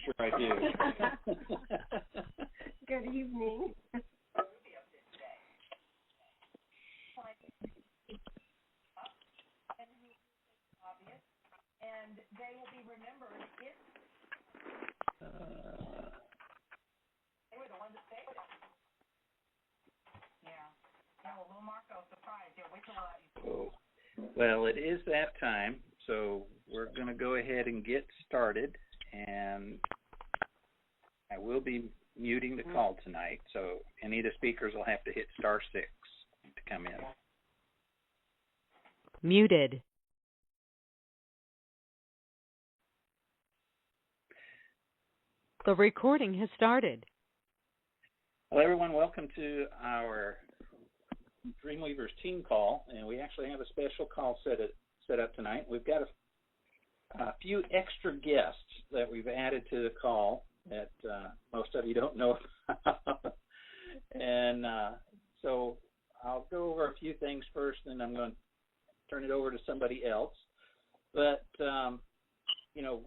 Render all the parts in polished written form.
Sure I do. Good evening. And they will be remembered if they were the ones that saved it. Yeah. Oh, little Marco, surprise. Yeah, wait till Well, it is that time, so we're going to go ahead and get started, and I will be muting the call tonight, so any of the speakers will have to hit *6 to come in. Muted. The recording has started. Hello, everyone. Welcome to our Dreamweavers team call, and we actually have a special call set up tonight. We've got a few extra guests that we've added to the call that most of you don't know about. And so I'll go over a few things first, and then I'm going to turn it over to somebody else. But,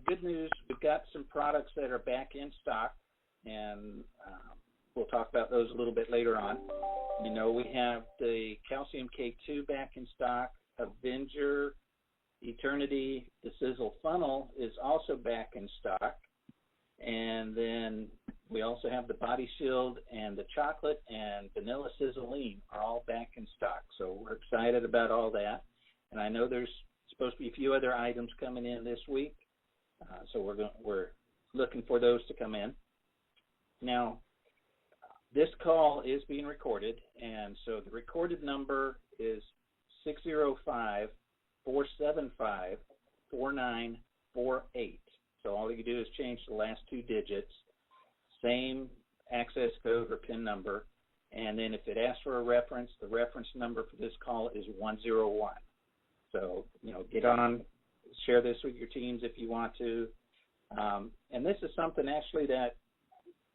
good news, we've got some products that are back in stock, and we'll talk about those a little bit later on. We have the Calcium K2 back in stock, Avenger, Eternity, the Sisel Funnel is also back in stock, and then we also have the Body Shield and the Chocolate and Vanilla Sizzling are all back in stock. So we're excited about all that, and I know there's supposed to be a few other items coming in this week, so we're looking for those to come in. Now, this call is being recorded, and so the recorded number is 605-475-4948. So all you do is change the last two digits, same access code or PIN number, and then if it asks for a reference, the reference number for this call is 101. So, get on, share this with your teams if you want to. And this is something actually that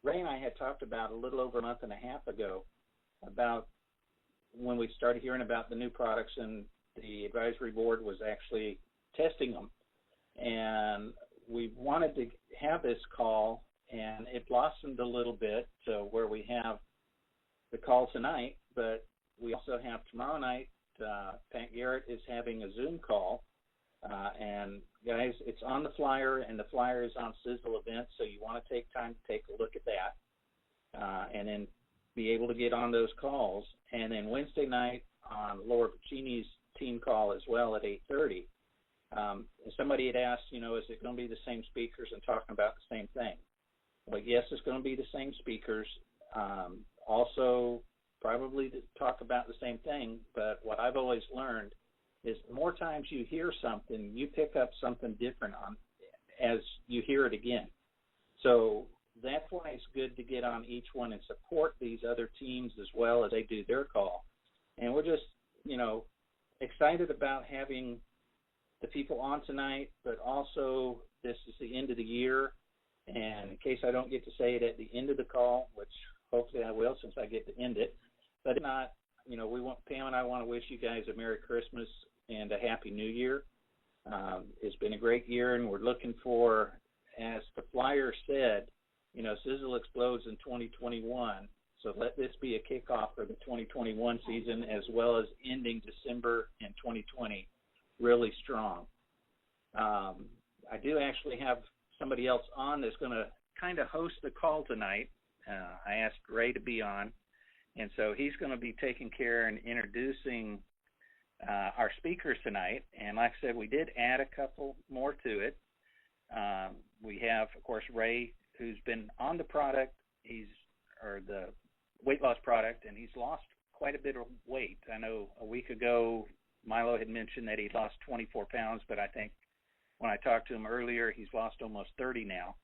Ray and I had talked about a little over a month and a half ago about when we started hearing about the new products, and the advisory board was actually testing them. And we wanted to have this call, and it blossomed a little bit to where we have the call tonight, but we also have tomorrow night, Pat Garrett is having a Zoom call. And guys, it's on the flyer, and the flyer is on Sisel Events, so you want to take time to take a look at that, and then be able to get on those calls. And then Wednesday night on Laura Puccini's team call as well at 8:30. Somebody had asked, is it going to be the same speakers and talking about the same thing? Well, yes, it's going to be the same speakers. Also, probably to talk about the same thing, but what I've always learned is the more times you hear something, you pick up something different as you hear it again. So that's why it's good to get on each one and support these other teams as well as they do their call. And we're just, excited about having the people on tonight, but also this is the end of the year. And in case I don't get to say it at the end of the call, which hopefully I will since I get to end it, but if not, Pam and I want to wish you guys a Merry Christmas and a Happy New Year. It's been a great year, and we're looking for, as the flyer said, Sisel explodes in 2021. So let this be a kickoff for the 2021 season, as well as ending December in 2020 really strong. I do actually have somebody else on that's going to kind of host the call tonight. I asked Ray to be on. And so he's going to be taking care and introducing our speakers tonight. And like I said, we did add a couple more to it. We have, of course, Ray, who's been on the product, the weight loss product, and he's lost quite a bit of weight. I know a week ago, Milo had mentioned that he lost 24 pounds, but I think when I talked to him earlier, he's lost almost 30 now.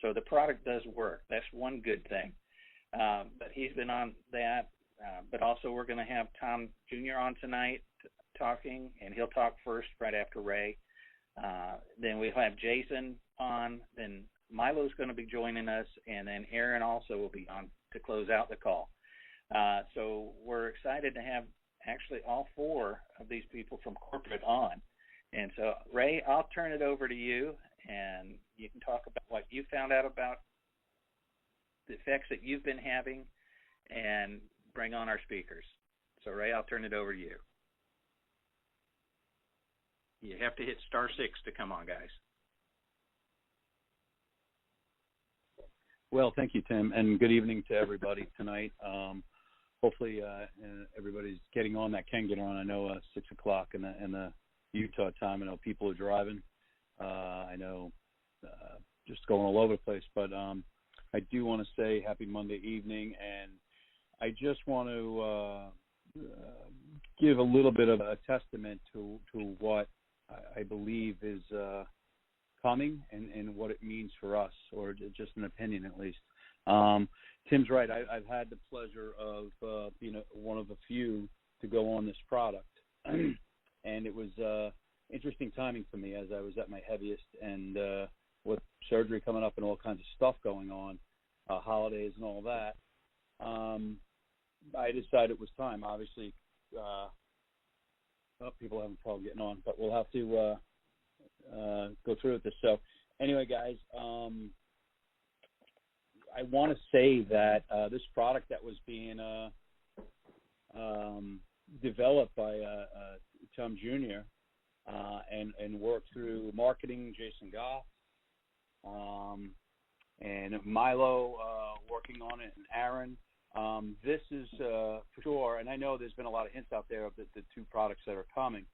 So the product does work. That's one good thing. But he's been on that. But also we're going to have Tom Jr. on tonight talking, and he'll talk first right after Ray. Then we'll have Jason on. Then Milo's going to be joining us, and then Aaron also will be on to close out the call. So we're excited to have actually all four of these people from corporate on. And so, Ray, I'll turn it over to you, and you can talk about what you found out about the effects that you've been having, and bring on our speakers. So, Ray, I'll turn it over to you. You have to hit *6 to come on, guys. Well, thank you, Tim, and good evening to everybody tonight. Hopefully, everybody's getting on that can get on. I know 6 o'clock in the Utah time. I know people are driving. I know just going all over the place, but I do want to say happy Monday evening, and I just want to give a little bit of a testament to what I believe is coming and what it means for us, or just an opinion at least. Tim's right. I've had the pleasure of being one of a few to go on this product, and it was interesting timing for me as I was at my heaviest, and with surgery coming up and all kinds of stuff going on, holidays and all that. I decided it was time. Obviously, people having trouble getting on, but we'll have to go through with this. So, anyway, guys, I want to say that this product that was being developed by Tom Jr. And worked through marketing, Jason Goff, and Milo working on it, and Aaron. This is for sure, and I know there's been a lot of hints out there of the two products that are coming.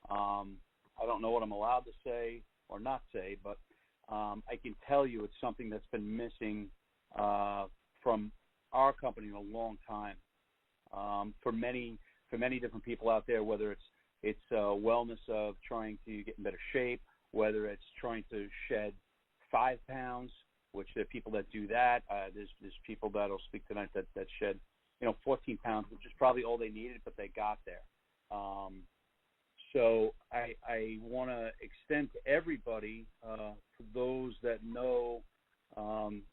I don't know what I'm allowed to say or not say, but I can tell you it's something that's been missing from our company in a long time. For many different people out there, whether it's wellness of trying to get in better shape, whether it's trying to shed 5 pounds, which there are people that do that. There's people that'll speak tonight that shed 14 pounds, which is probably all they needed, but they got there. So I want to extend to everybody, for those that know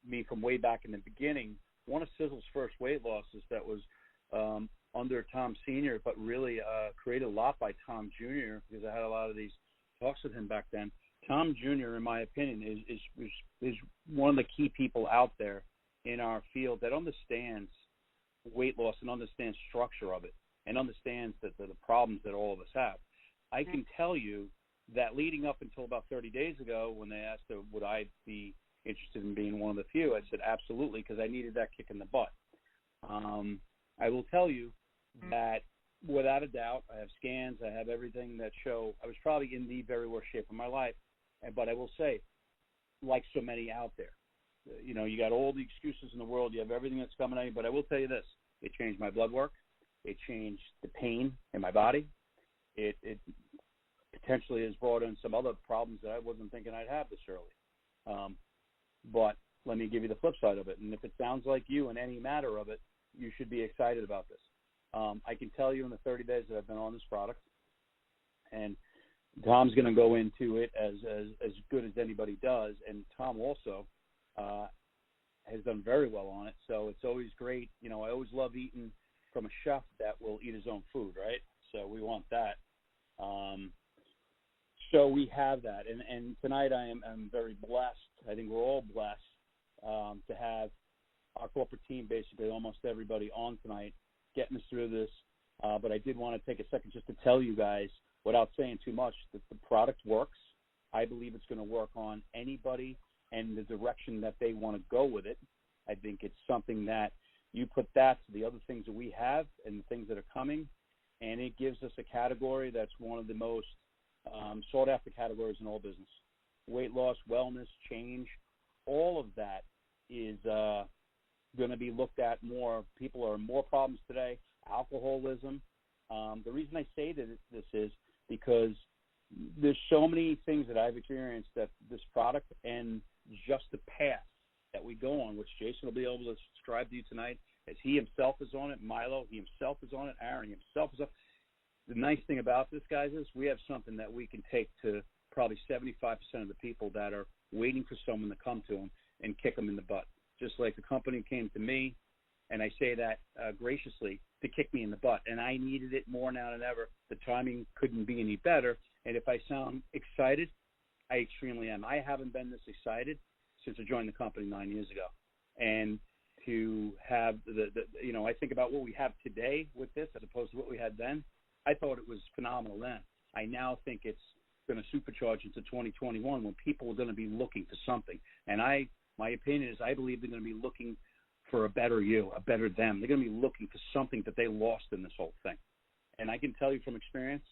me from way back in the beginning, one of Sisel's first weight losses that was under Tom Sr., but really created a lot by Tom Jr., because I had a lot of these talks with him back then. Tom Jr., in my opinion, is one of the key people out there in our field that understands weight loss and understands structure of it and understands the problems that all of us have. I can tell you that leading up until about 30 days ago, when they asked would I be interested in being one of the few, I said absolutely, because I needed that kick in the butt. I will tell you that without a doubt, I have scans, I have everything that show I was probably in the very worst shape of my life. But I will say, like so many out there, you got all the excuses in the world, you have everything that's coming at you, but I will tell you this, it changed my blood work, it changed the pain in my body, it potentially has brought in some other problems that I wasn't thinking I'd have this early. But let me give you the flip side of it, and if it sounds like you in any matter of it, you should be excited about this. I can tell you in the 30 days that I've been on this product, and Tom's going to go into it as good as anybody does, and Tom also has done very well on it, so it's always great. I always love eating from a chef that will eat his own food, right? So we want that. So we have that, and tonight I'm very blessed. I think we're all blessed to have our corporate team, basically almost everybody on tonight, getting us through this. But I did want to take a second just to tell you guys, without saying too much, that the product works. I believe it's going to work on anybody and the direction that they want to go with it. I think it's something that you put that to the other things that we have and the things that are coming, and it gives us a category that's one of the most sought-after categories in all business. Weight loss, wellness, change, all of that is going to be looked at more. People are more problems today. Alcoholism. The reason I say that this is because there's so many things that I've experienced that this product and just the path that we go on, which Jason will be able to describe to you tonight, as he himself is on it, Milo, he himself is on it, Aaron himself is on it. The nice thing about this, guys, is we have something that we can take to probably 75% of the people that are waiting for someone to come to them and kick them in the butt. Just like the company came to me, and I say that graciously, to kick me in the butt. And I needed it more now than ever. The timing couldn't be any better. And if I sound excited, I extremely am. I haven't been this excited since I joined the company 9 years ago. And to have I think about what we have today with this as opposed to what we had then. I thought it was phenomenal then. I now think it's going to supercharge into 2021 when people are going to be looking for something. And my opinion is I believe they're going to be looking for a better you, a better them. They're going to be looking for something that they lost in this whole thing. And I can tell you from experience,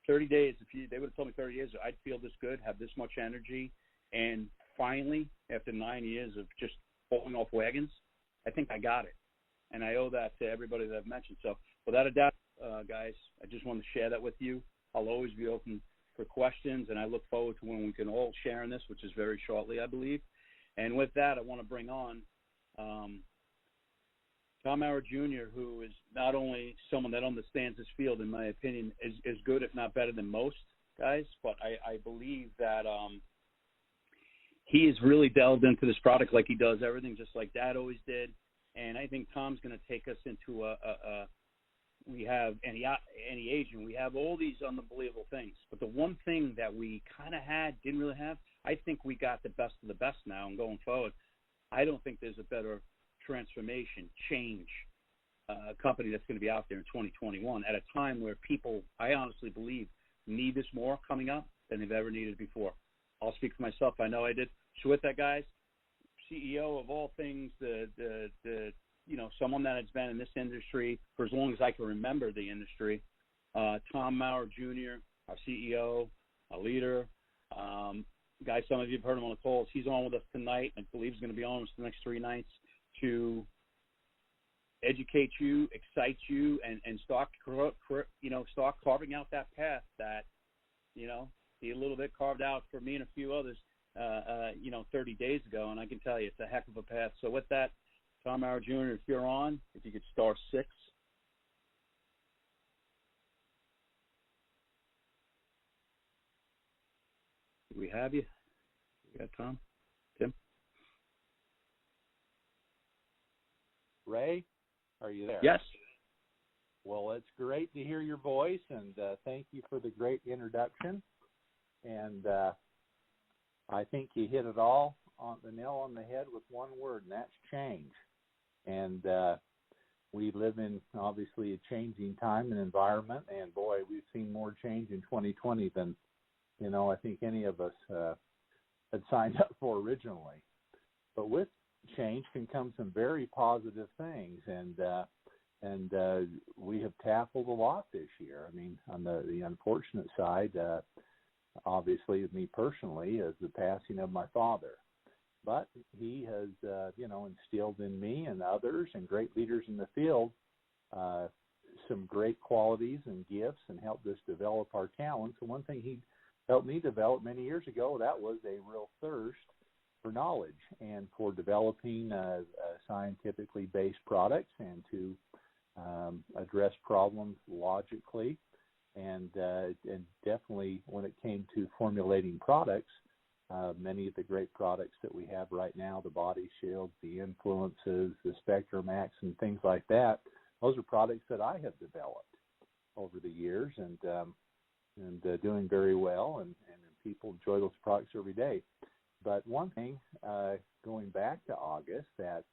30 days, they would have told me 30 years, I'd feel this good, have this much energy. And finally, after 9 years of just falling off wagons, I think I got it. And I owe that to everybody that I've mentioned. So without a doubt, guys, I just wanted to share that with you. I'll always be open for questions, and I look forward to when we can all share in this, which is very shortly, I believe. And with that, I want to bring on Tom Maurer Jr., who is not only someone that understands this field, in my opinion, is good, if not better than most guys, but I believe that he has really delved into this product like he does everything, just like Dad always did. And I think Tom's going to take us into we have any agent, we have all these unbelievable things. But the one thing that we kind of didn't really have, I think we got the best of the best now. And going forward, I don't think there's a better transformation, change company that's going to be out there in 2021 at a time where people, I honestly believe, need this more coming up than they've ever needed before. I'll speak for myself. I know I did. So with that, guys, CEO of all things, someone that has been in this industry for as long as I can remember the industry, Tom Maurer Jr., our CEO, a leader. Guys, some of you have heard him on the calls. He's on with us tonight. I believe he's going to be on with us the next 3 nights to educate you, excite you, and start carving out that path that, be a little bit carved out for me and a few others, 30 days ago. And I can tell you, it's a heck of a path. So with that, Tom Maurer Jr., if you're on, if you could star 6. Do we have you? We got Tom? Tim? Ray, are you there? Yes. Well, it's great to hear your voice, and thank you for the great introduction. And I think you hit it all on the nail on the head with one word, and that's change. And we live in, obviously, a changing time and environment, and boy, we've seen more change in 2020 than, I think any of us had signed up for originally. But with change can come some very positive things, and we have tackled a lot this year. I mean, on the unfortunate side, obviously, with me personally, is the passing of my father. But he has, instilled in me and others and great leaders in the field some great qualities and gifts and helped us develop our talents. And one thing he helped me develop many years ago, that was a real thirst for knowledge and for developing scientifically based products and to address problems logically. And definitely when it came to formulating products, many of the great products that we have right now, the Body Shield, the Influences, the Spectrum Max, and things like that, those are products that I have developed over the years and doing very well, and people enjoy those products every day. But one thing, going back to August, that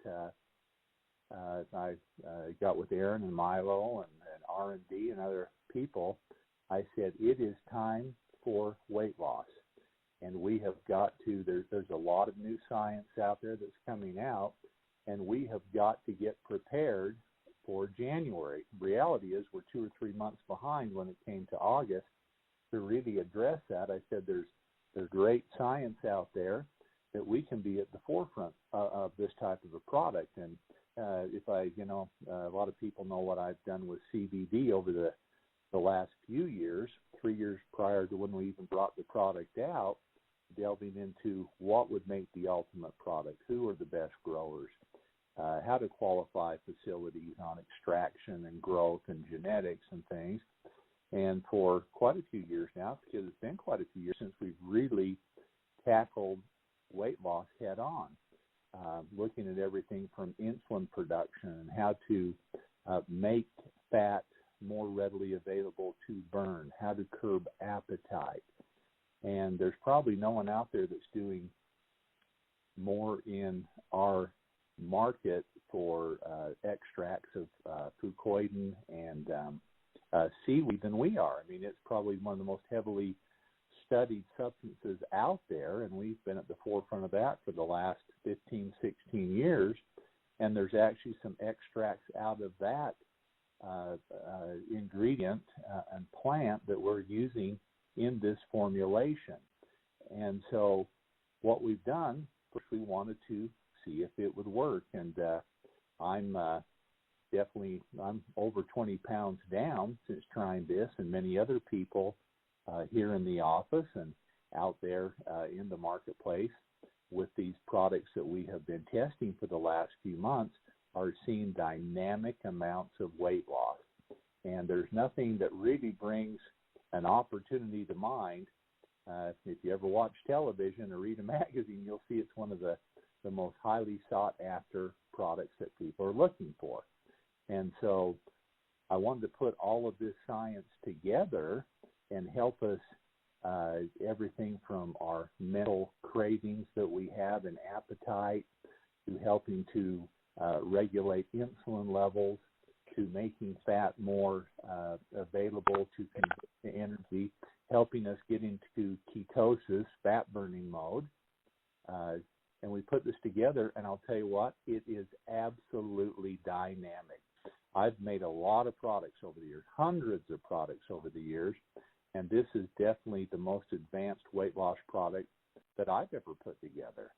I got with Aaron and Milo and R&D and other people, I said, it is time for weight loss. And we have got to, there's a lot of new science out there that's coming out, and we have got to get prepared for January. Reality is we're 2 or 3 months behind when it came to August to really address that. I said there's great science out there that we can be at the forefront of this type of a product. And if a lot of people know what I've done with CBD over the last few years, 3 years prior to when we even brought the product out, delving into what would make the ultimate product, who are the best growers, how to qualify facilities on extraction and growth and genetics and things. And for quite a few years now, because it's been quite a few years since we've really tackled weight loss head on, looking at everything from insulin production and how to make fat more readily available to burn, how to curb appetite, And there's probably no one out there that's doing more in our market for extracts of fucoidan and seaweed than we are. I mean, it's probably one of the most heavily studied substances out there, and we've been at the forefront of that for the last 15, 16 years. And there's actually some extracts out of that ingredient and plant that we're using in this formulation. And so what we've done, first we wanted to see if it would work. And I'm over 20 pounds down since trying this, and many other people here in the office and out there in the marketplace with these products that we have been testing for the last few months are seeing dynamic amounts of weight loss. And there's nothing that really brings an opportunity to mind. If you ever watch television or read a magazine, you'll see it's one of the most highly sought after products that people are looking for. And so I wanted to put all of this science together and help us everything from our mental cravings that we have and appetite to helping to regulate insulin levels to making fat more available to convert to energy, helping us get into ketosis, fat burning mode. And we put this together, and I'll tell you what, it is absolutely dynamic. I've made a lot of products over the years, hundreds of products over the years, and this is definitely the most advanced weight loss product that I've ever put together.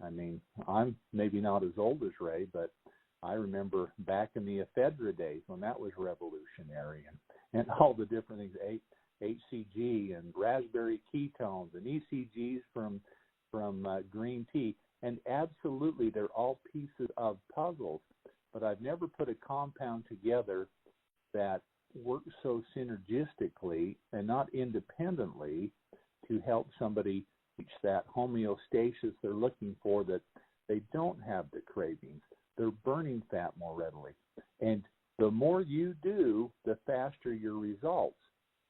I mean, I'm maybe not as old as Ray, but I remember back in the ephedra days when that was revolutionary, and all the different things, HCG and raspberry ketones and ECGs from green tea. And absolutely, they're all pieces of puzzles, but I've never put a compound together that works so synergistically and not independently to help somebody reach that homeostasis they're looking for, that they don't have the cravings. They're burning fat more readily. And the more you do, the faster your results,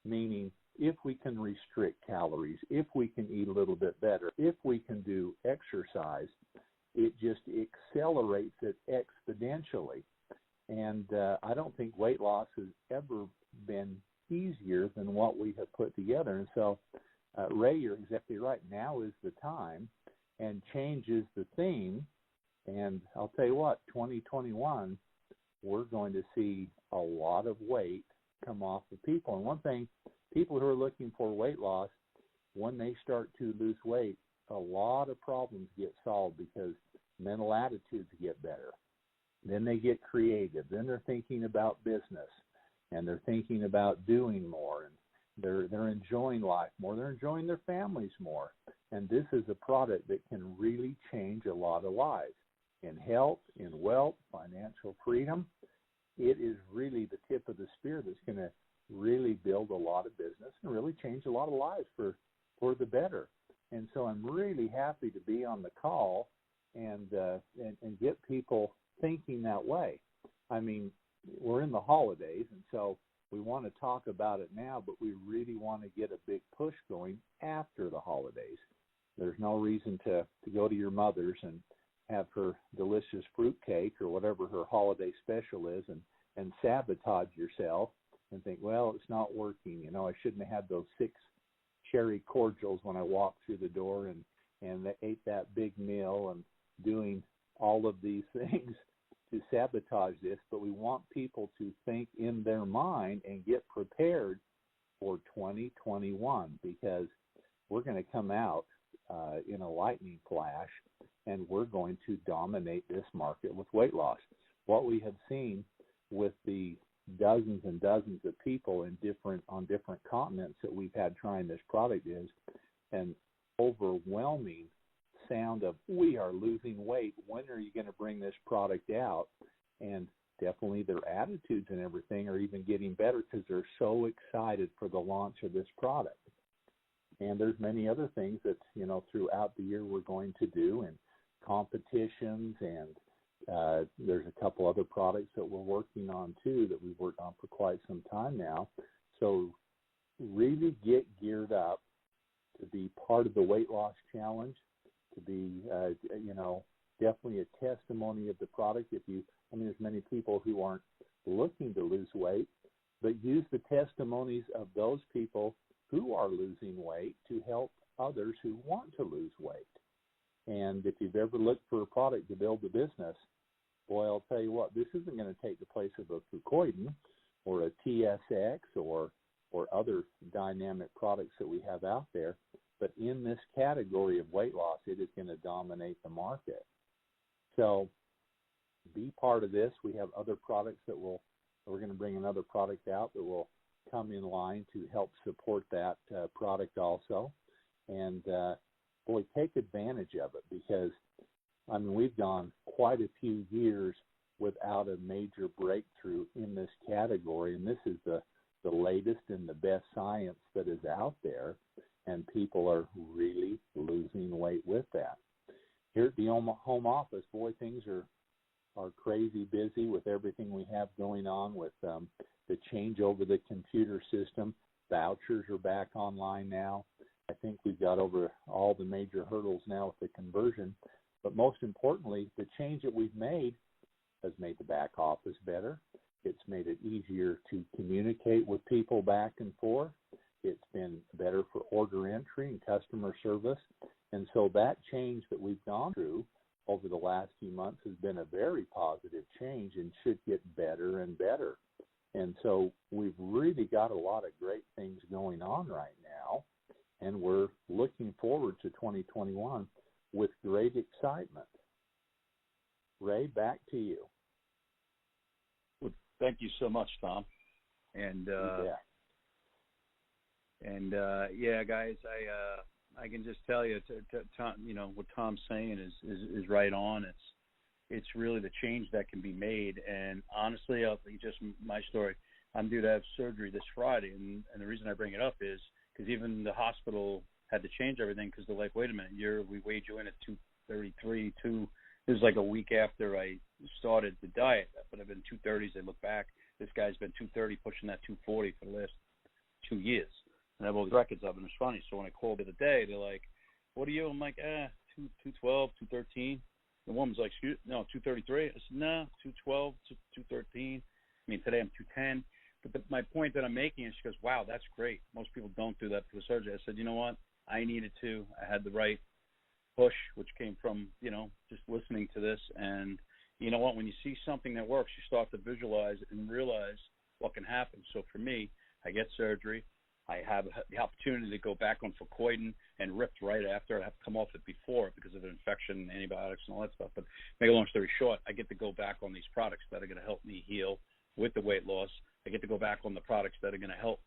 meaning if we can restrict calories, if we can eat a little bit better, if we can do exercise, it just accelerates it exponentially. And I don't think weight loss has ever been easier than what we have put together. And so, Ray, you're exactly right. Now is the time, and change is the theme. And I'll tell you what, 2021, we're going to see a lot of weight come off of people. And one thing, people who are looking for weight loss, when they start to lose weight, a lot of problems get solved because mental attitudes get better. Then they get creative. Then they're thinking about business, and they're thinking about doing more, and they're enjoying life more. They're enjoying their families more. And this is a product that can really change a lot of lives in health, in wealth, financial freedom. It is really the tip of the spear that's going to really build a lot of business and really change a lot of lives for the better. And so I'm really happy to be on the call and get people thinking that way. I mean, we're in the holidays, and so we want to talk about it now, but we really want to get a big push going after the holidays. There's no reason to go to your mother's and have her delicious fruit cake or whatever her holiday special is and sabotage yourself and think, well, it's not working. You know, I shouldn't have had those 6 cherry cordials when I walked through the door and they ate that big meal and doing all of these things to sabotage this. But we want people to think in their mind and get prepared for 2021, because we're going to come out in a lightning flash, and we're going to dominate this market with weight loss. What we have seen with the dozens and dozens of people on different continents that we've had trying this product is an overwhelming sound of, we are losing weight. When are you going to bring this product out? And definitely their attitudes and everything are even getting better because they're so excited for the launch of this product. And there's many other things that, you know, throughout the year we're going to do, and competitions, and there's a couple other products that we're working on too that we've worked on for quite some time now. So really get geared up to be part of the weight loss challenge, to be, definitely a testimony of the product. There's many people who aren't looking to lose weight, but use the testimonies of those people who are losing weight to help others who want to lose weight. And if you've ever looked for a product to build a business, boy, I'll tell you what, this isn't going to take the place of a Fucoidan or a TSX or other dynamic products that we have out there. But in this category of weight loss, it is going to dominate the market. So be part of this. We have other products we're going to bring another product out that will come in line to help support that product also. And, take advantage of it, because, we've gone quite a few years without a major breakthrough in this category, and this is the latest and the best science that is out there, and people are really losing weight with that. Here at the home office, boy, things are crazy busy with everything we have going on with the change over the computer system. Vouchers are back online now. I think we've got over all the major hurdles now with the conversion. But most importantly, the change that we've made has made the back office better. It's made it easier to communicate with people back and forth. It's been better for order entry and customer service. And so that change that we've gone through over the last few months has been a very positive change and should get better and better. And so we've really got a lot of great things going on right now, and we're looking forward to 2021 with great excitement. Ray, back to you. Well, thank you so much, Tom. And guys, I can just tell you, Tom, what Tom's saying is right on. It's really the change that can be made. And honestly, just my story, I'm due to have surgery this Friday, and the reason I bring it up is because even the hospital had to change everything because they're like, wait a minute, we weighed you in at 233. This is like a week after I started the diet, but I've been 230s. I look back, this guy's been 230, pushing that 240 for the last 2 years. And I have all these records of it, and it's funny. So when I called the other day, they're like, what are you? I'm like, 212, 213. The woman's like, 233. I said, no, 212, 213. Today I'm 210. But my point that I'm making is, she goes, wow, that's great. Most people don't do that for the surgery. I said, you know what? I needed to. I had the right push, which came from, just listening to this. And you know what? When you see something that works, you start to visualize and realize what can happen. So for me, I get surgery. I have the opportunity to go back on Fucoidan and ripped right after. I have to come off it before because of an infection, antibiotics, and all that stuff. But make a long story short, I get to go back on these products that are going to help me heal with the weight loss. I get to go back on the products that are going to help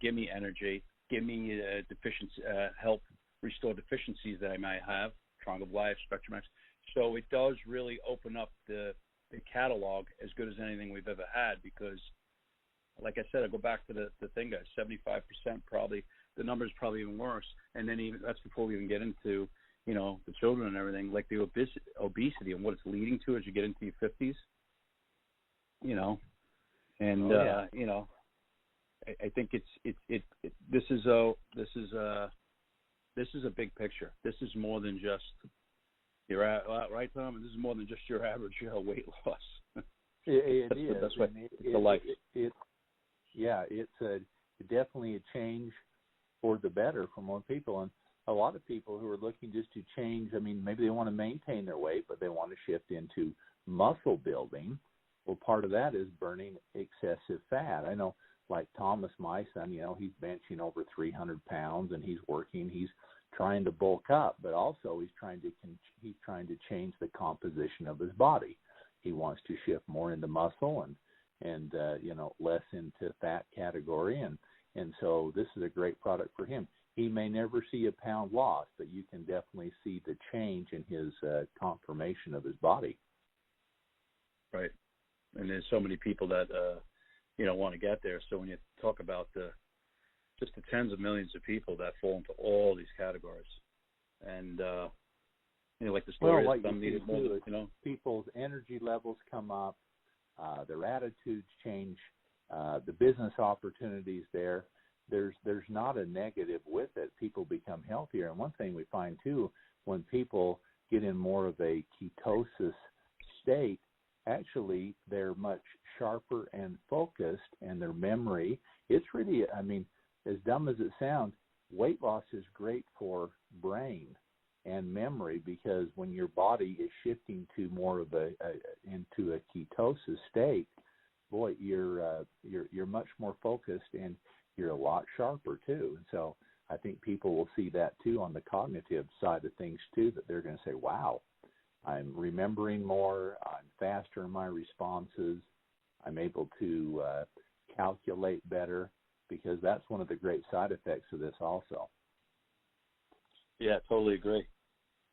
give me energy, give me deficiency, help restore deficiencies that I might have, Trunk of Life, Spectrum X. So it does really open up the catalog as good as anything we've ever had, because like I said, I go back to the thing, guys, 75% probably. The number's probably even worse. And then that's before we even get into, the children and everything, like the obesity and what it's leading to as you get into your 50s, And, I think this is a big picture. This is more than just right, Tom? This is more than just your average weight loss. It is. The best way. It's a life. It's definitely a change for the better for more people. And a lot of people who are looking just to change, maybe they want to maintain their weight, but they want to shift into muscle building. Well, part of that is burning excessive fat. I know, like Thomas, my son, he's benching over 300 pounds, and he's working. He's trying to bulk up, but also he's trying to change the composition of his body. He wants to shift more into muscle and less into fat category, and so this is a great product for him. He may never see a pound loss, but you can definitely see the change in his conformation of his body. Right. And there's so many people that want to get there. So when you talk about just the tens of millions of people that fall into all these categories, and like the story is some needed more. People's energy levels come up, their attitudes change, the business opportunities there. there's not a negative with it. People become healthier. And one thing we find too, when people get in more of a ketosis state, actually they're much sharper and focused, and their memory, it's really, I mean, as dumb as it sounds, weight loss is great for brain and memory, because when your body is shifting to more of into a ketosis state, boy, you're much more focused, and you're a lot sharper too. And so I think people will see that too on the cognitive side of things too, that they're going to say, wow, I'm remembering more, I'm faster in my responses, I'm able to calculate better, because that's one of the great side effects of this also. Yeah, totally agree.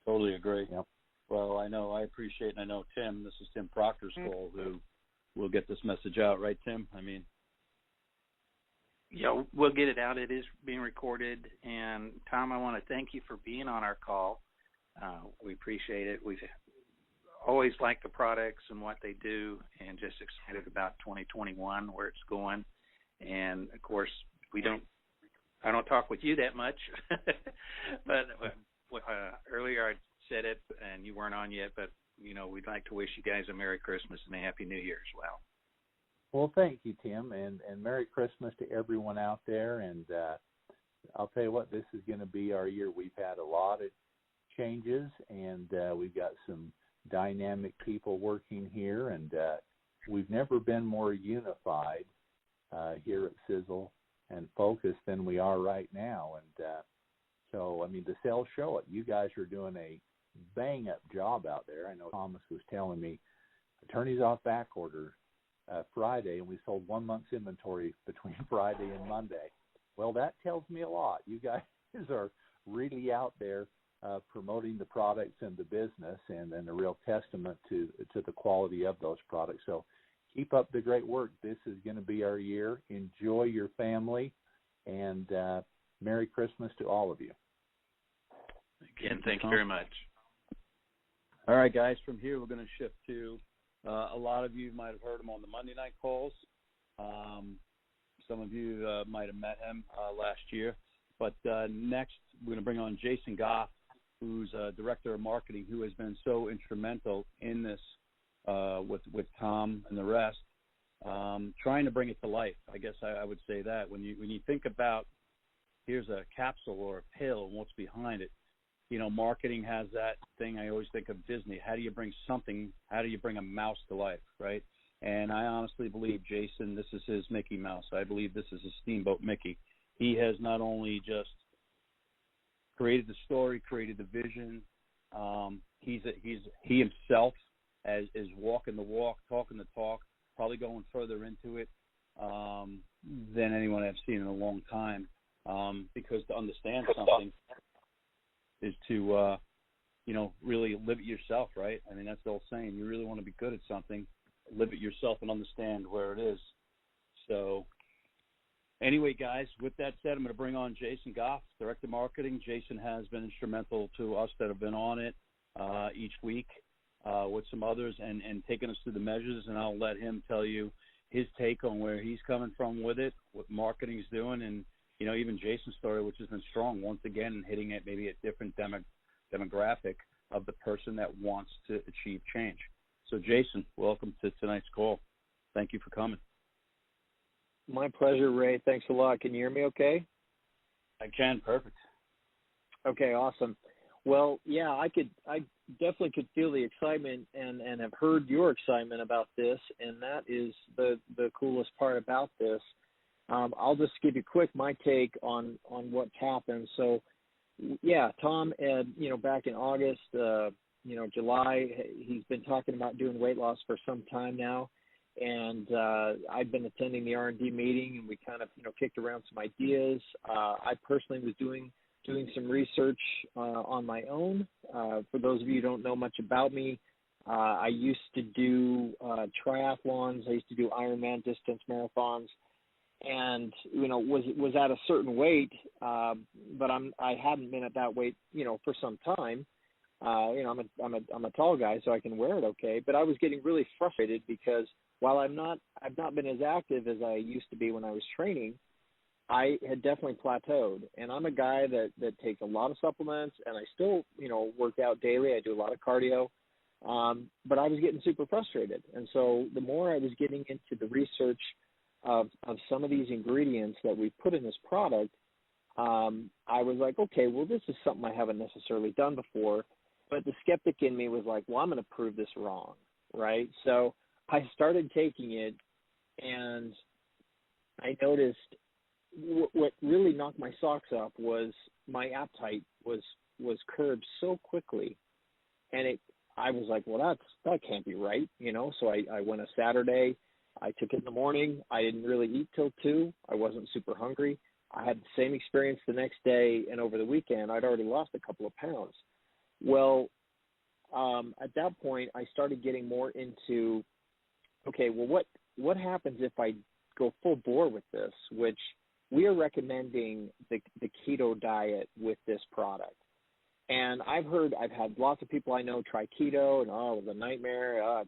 Totally agree. Yep. Well, I appreciate, and I know Tim, this is Tim Proctor's call, who will get this message out, right, Tim? I mean, yeah, we'll get it out. It is being recorded. And Tom, I want to thank you for being on our call. We appreciate it. We've always liked the products and what they do, and just excited about 2021, where it's going. And of course, I don't talk with you that much, but earlier I said it and you weren't on yet, but we'd like to wish you guys a Merry Christmas and a Happy New Year as well. Well, thank you, Tim, and Merry Christmas to everyone out there. And I'll tell you what, this is going to be our year. We've had a lot of changes, and we've got some dynamic people working here, and we've never been more unified here at Sisel and focused than we are right now. And so, I mean, the sales show it. You guys are doing a bang-up job out there. I know Thomas was telling me attorneys off back order Friday, and we sold 1 month's inventory between Friday and Monday. Well, that tells me a lot. You guys are really out there promoting the products and the business, and a real testament to the quality of those products. So keep up the great work. This is going to be our year. Enjoy your family, and Merry Christmas to all of you. Again, thank you very much. All right, guys, from here we're going to shift to a lot of you might have heard him on the Monday night calls. Some of you might have met him last year. But next we're going to bring on Jason Goff, who's Director of Marketing, who has been so instrumental in this with Tom and the rest, trying to bring it to life. I guess I would say that. When you think about, here's a capsule or a pill and what's behind it, marketing has that thing. I always think of Disney. How do you bring a mouse to life, right? And I honestly believe, Jason, this is his Mickey Mouse. I believe this is his Steamboat Mickey. He has not only just created the story, created the vision. He himself is walking the walk, talking the talk, probably going further into it than anyone I've seen in a long time. Because to understand something is to, really live it yourself, right? I mean, that's the old saying. You really want to be good at something, live it yourself and understand where it is. So anyway, guys, with that said, I'm going to bring on Jason Goff, Director of Marketing. Jason has been instrumental to us that have been on it each week with some others and taking us through the measures, and I'll let him tell you his take on where he's coming from with it, what marketing's doing, and even Jason's story, which has been strong, once again, hitting at maybe a different demographic of the person that wants to achieve change. So, Jason, welcome to tonight's call. Thank you for coming. My pleasure, Ray. Thanks a lot. Can you hear me okay? I can. Perfect. Okay, awesome. Well, yeah, I definitely could feel the excitement and have heard your excitement about this, and that is the coolest part about this. I'll just give you my take on what's happened. So, yeah, Tom, back in August, July, he's been talking about doing weight loss for some time now, and I've been attending the R&D meeting, and we kind of, kicked around some ideas. I personally was doing some research on my own. For those of you who don't know much about me, I used to do triathlons. I used to do Ironman distance marathons, and was at a certain weight, but I hadn't been at that weight for some time. I'm a tall guy, so I can wear it okay, but I was getting really frustrated because while I've not been as active as I used to be when I was training, I had definitely plateaued. And I'm a guy that takes a lot of supplements, and I still, work out daily. I do a lot of cardio. But I was getting super frustrated. And so the more I was getting into the research of some of these ingredients that we put in this product, I was like, okay, well, this is something I haven't necessarily done before. But the skeptic in me was like, well, I'm going to prove this wrong, right? So I started taking it, and I noticed what really knocked my socks off was my appetite was curbed so quickly. And I was like, well, that can't be right, So I went a Saturday. I took it in the morning. I didn't really eat till 2. I wasn't super hungry. I had the same experience the next day, and over the weekend, I'd already lost a couple of pounds. Well, at that point, I started getting more into, okay, well, what happens if I go full bore with this, which we are recommending the keto diet with this product. And I've had lots of people I know try keto, and, it was a nightmare. I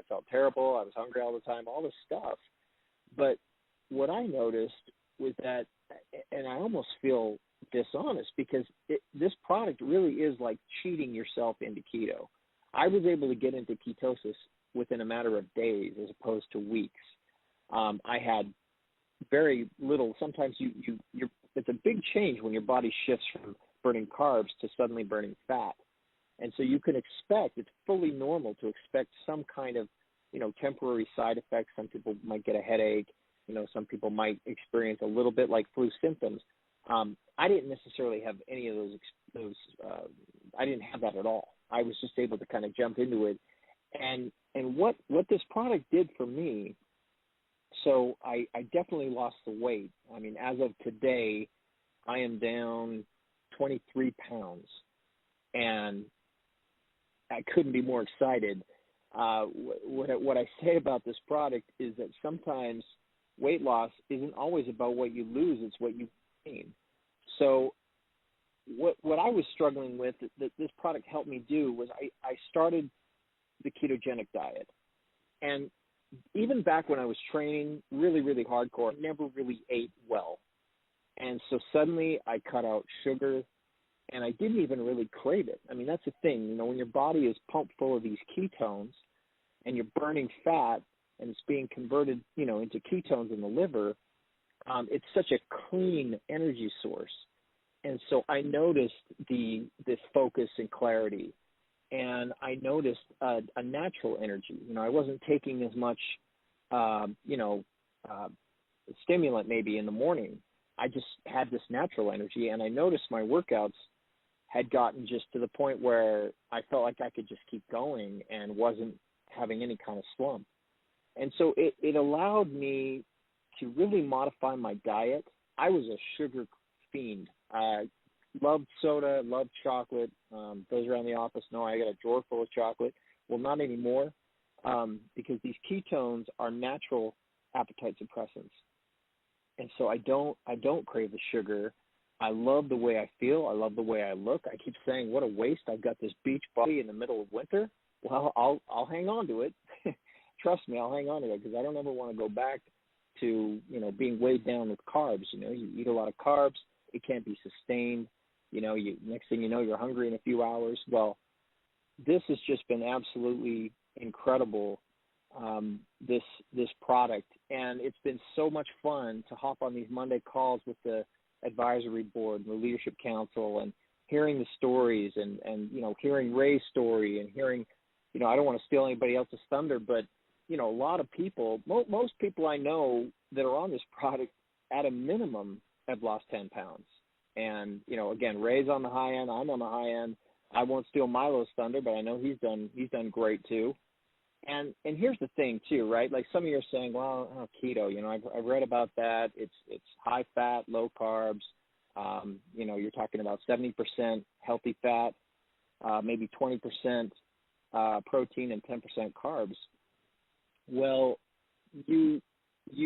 felt terrible. I was hungry all the time, all this stuff. But what I noticed was that, and I almost feel dishonest, because this product really is like cheating yourself into keto. I was able to get into ketosis within a matter of days as opposed to weeks. I had very little. Sometimes it's a big change when your body shifts from burning carbs to suddenly burning fat. And so you can expect, it's fully normal to expect some kind of, temporary side effects. Some people might get a headache. Some people might experience a little bit like flu symptoms. I didn't necessarily have any of those. I didn't have that at all. I was just able to kind of jump into it. And what this product did for me, so I definitely lost the weight. I mean, as of today, I am down 23 pounds, and I couldn't be more excited. What I say about this product is that sometimes weight loss isn't always about what you lose, it's what you gain. So what I was struggling with that this product helped me do was I started the ketogenic diet. And even back when I was training really, really hardcore, I never really ate well. And so suddenly I cut out sugar, and I didn't even really crave it. I mean, that's the thing. When your body is pumped full of these ketones and you're burning fat and it's being converted, into ketones in the liver, it's such a clean energy source. And so I noticed this focus and clarity, and I noticed a natural energy. I wasn't taking as much, stimulant maybe in the morning. I just had this natural energy, and I noticed my workouts had gotten just to the point where I felt like I could just keep going and wasn't having any kind of slump. And so it allowed me to really modify my diet. I was a sugar fiend. I loved soda, loved chocolate. Those around the office know I got a drawer full of chocolate. Well, not anymore, because these ketones are natural appetite suppressants. And so I don't crave the sugar. I love the way I feel. I love the way I look. I keep saying, what a waste. I've got this beach body in the middle of winter. Well, I'll hang on to it. Trust me, I'll hang on to it, because I don't ever want to go back to, being weighed down with carbs. You eat a lot of carbs. It can't be sustained. Next thing you know, you're hungry in a few hours. Well, this has just been absolutely incredible, this product. And it's been so much fun to hop on these Monday calls with the advisory board and the leadership council, and hearing the stories and hearing Ray's story, and hearing, I don't want to steal anybody else's thunder, but, a lot of people, most people I know that are on this product at a minimum have lost 10 pounds. And, again, Ray's on the high end. I'm on the high end. I won't steal Milo's thunder, but I know he's done great too. And here's the thing too, right? Like some of you are saying, well, keto, I've read about that. It's high fat, low carbs. You're talking about 70% healthy fat, maybe 20% protein, and 10% carbs. Well, you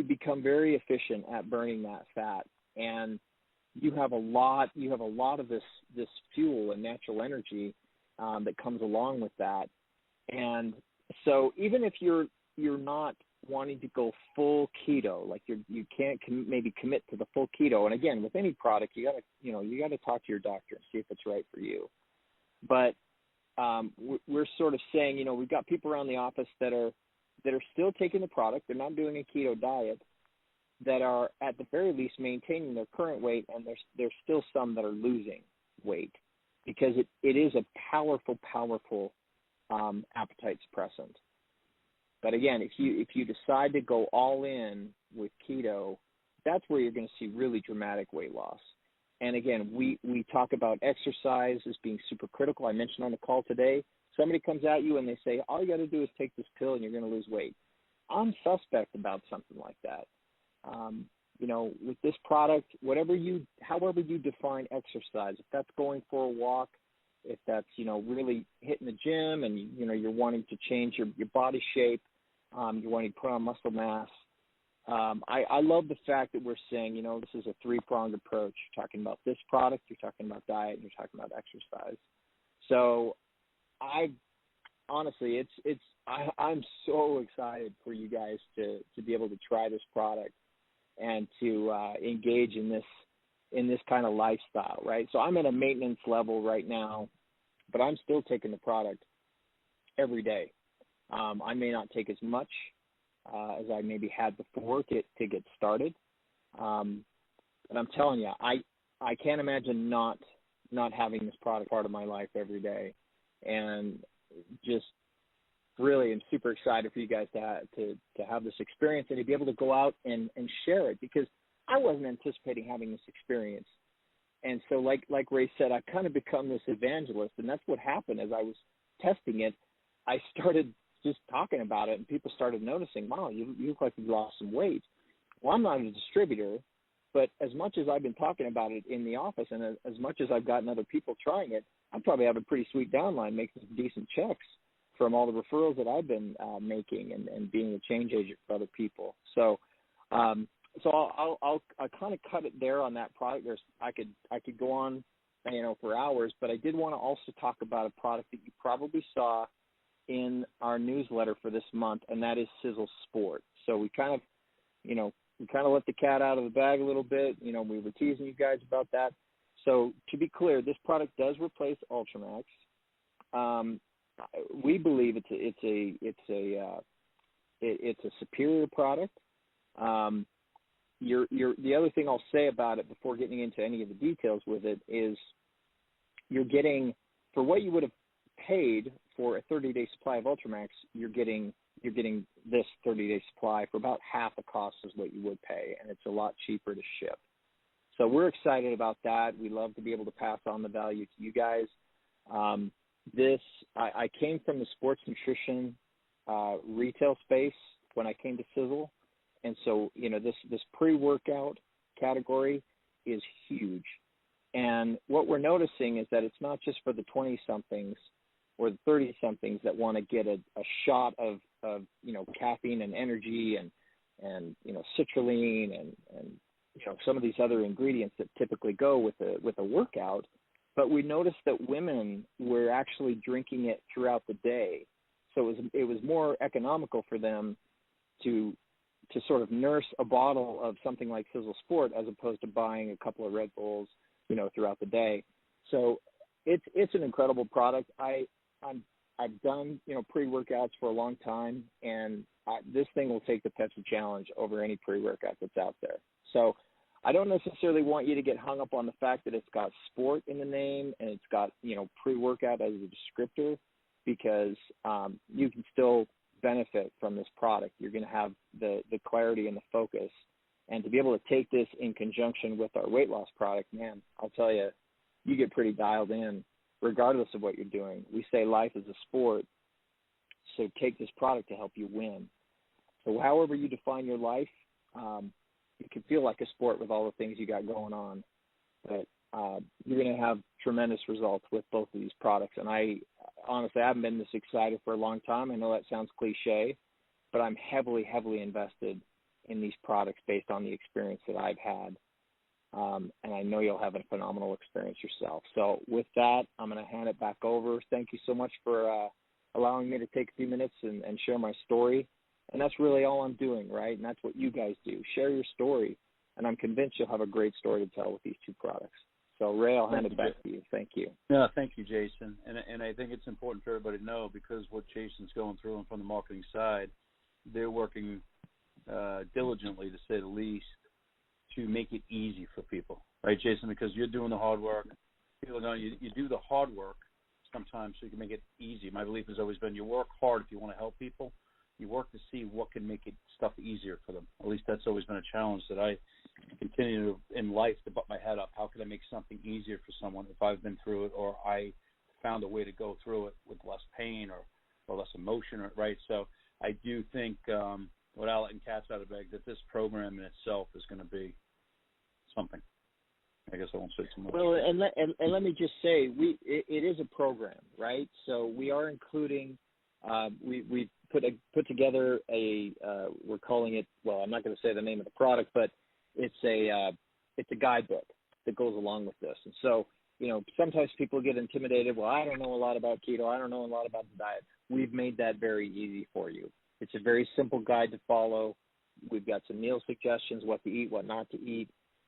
become very efficient at burning that fat, and you have a lot of this fuel and natural energy that comes along with that. And so even if you're not wanting to go full keto, like you can't maybe commit to the full keto. And again, with any product, you gotta talk to your doctor and see if it's right for you. But we're sort of saying, we've got people around the office that are still taking the product. They're not doing a keto diet, that are at the very least maintaining their current weight, and there's still some that are losing weight, because it is a powerful appetite suppressant. But again, if you decide to go all in with keto, that's where you're going to see really dramatic weight loss. And again, we talk about exercise as being super critical. I mentioned on the call today, somebody comes at you and they say, all you got to do is take this pill and you're going to lose weight. I'm suspect about something like that. With this product, however you define exercise, if that's going for a walk, if that's, really hitting the gym and, you're wanting to change your body shape, you're wanting to put on muscle mass. I love the fact that we're saying, this is a three-pronged approach. You're talking about this product, you're talking about diet, and you're talking about exercise. So honestly, I'm so excited for you guys to be able to try this product and to engage in this kind of lifestyle, right? So I'm at a maintenance level right now, but I'm still taking the product every day. I may not take as much as I maybe had before to get started, but I'm telling you, I can't imagine not having this product part of my life every day, and just really am super excited for you guys to have this experience and to be able to go out and share it, because I wasn't anticipating having this experience. And so like Ray said, I've kind of become this evangelist, and that's what happened. As I was testing it, I started just talking about it, and people started noticing, wow, you look like you've lost some weight. Well, I'm not a distributor, but as much as I've been talking about it in the office, and as much as I've gotten other people trying it, I probably have a pretty sweet downline making some decent checks from all the referrals that I've been making and being a change agent for other people. So I'll kind of cut it there on that product. I could go on, for hours, but I did want to also talk about a product that you probably saw in our newsletter for this month, and that is Sisel Sport. So we kind of let the cat out of the bag a little bit. We were teasing you guys about that. So to be clear, this product does replace Ultramax. We believe it's a superior product. The other thing I'll say about it before getting into any of the details with it is you're getting, for what you would have paid for a 30-day supply of Ultramax, you're getting this 30-day supply for about half the cost as what you would pay, and it's a lot cheaper to ship. So we're excited about that. We love to be able to pass on the value to you guys. I came from the sports nutrition retail space when I came to Sisel, and so this pre-workout category is huge. And what we're noticing is that it's not just for the 20-somethings or the 30-somethings that want to get a shot of caffeine and energy and citrulline and some of these other ingredients that typically go with a workout. But we noticed that women were actually drinking it throughout the day. So it was more economical for them to sort of nurse a bottle of something like Sisel Sport as opposed to buying a couple of Red Bulls, throughout the day. So it's an incredible product. I've done, pre-workouts for a long time, and this thing will take the Pepsi Challenge over any pre-workout that's out there. So I don't necessarily want you to get hung up on the fact that it's got sport in the name and it's got, pre-workout as a descriptor, because you can still benefit from this product. You're going to have the clarity and the focus. And to be able to take this in conjunction with our weight loss product, man, I'll tell you, you get pretty dialed in regardless of what you're doing. We say life is a sport, so take this product to help you win. So however you define your life, it can feel like a sport with all the things you got going on. But you're going to have tremendous results with both of these products. And I honestly haven't been this excited for a long time. I know that sounds cliche, but I'm heavily, heavily invested in these products based on the experience that I've had. And I know you'll have a phenomenal experience yourself. So with that, I'm going to hand it back over. Thank you so much for allowing me to take a few minutes and share my story. And that's really all I'm doing, right? And that's what you guys do. Share your story, and I'm convinced you'll have a great story to tell with these two products. So, Ray, I'll hand it back to you. Thank you. No, thank you, Jason. And I think it's important for everybody to know, because what Jason's going through and from the marketing side, they're working diligently, to say the least, to make it easy for people. Right, Jason? Because you're doing the hard work. People know you do the hard work sometimes so you can make it easy. My belief has always been you work hard if you want to help people. You work to see what can make it stuff easier for them. At least that's always been a challenge that I continue to, in life, to butt my head up. How can I make something easier for someone if I've been through it, or I found a way to go through it with less pain or less emotion, right? So I do think, without letting cats out of the bag, that this program in itself is going to be something. I guess I won't say too much. Well, and let me just say, it is a program, right? So we are including, we put together we're calling it, well, I'm not going to say the name of the product, but it's a guidebook that goes along with this. And so, sometimes people get intimidated. Well, I don't know a lot about keto. I don't know a lot about the diet. We've made that very easy for you. It's a very simple guide to follow. We've got some meal suggestions, what to eat, what not to eat.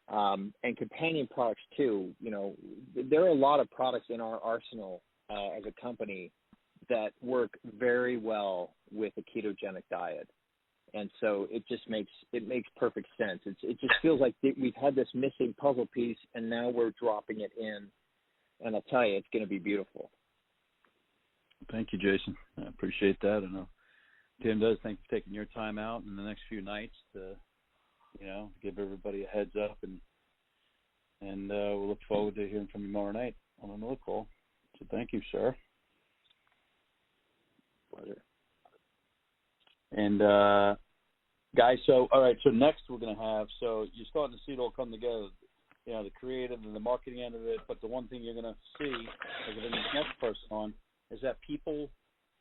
And companion products too. There are a lot of products in our arsenal as a company that work very well with a ketogenic diet, and so it makes perfect sense. It just feels like we've had this missing puzzle piece, and now we're dropping it in, and I'll tell you, it's going to be beautiful. Thank you, Jason. I appreciate that. I know Tim does. Thank you for taking your time out in the next few nights to give everybody a heads up, and we'll look forward to hearing from you tomorrow night on another call. So thank you, sir. Pleasure. And guys, so all right, so next we're going to have, so you're starting to see it all come together, the creative and the marketing end of it, but the one thing you're going to see as the next person on is that people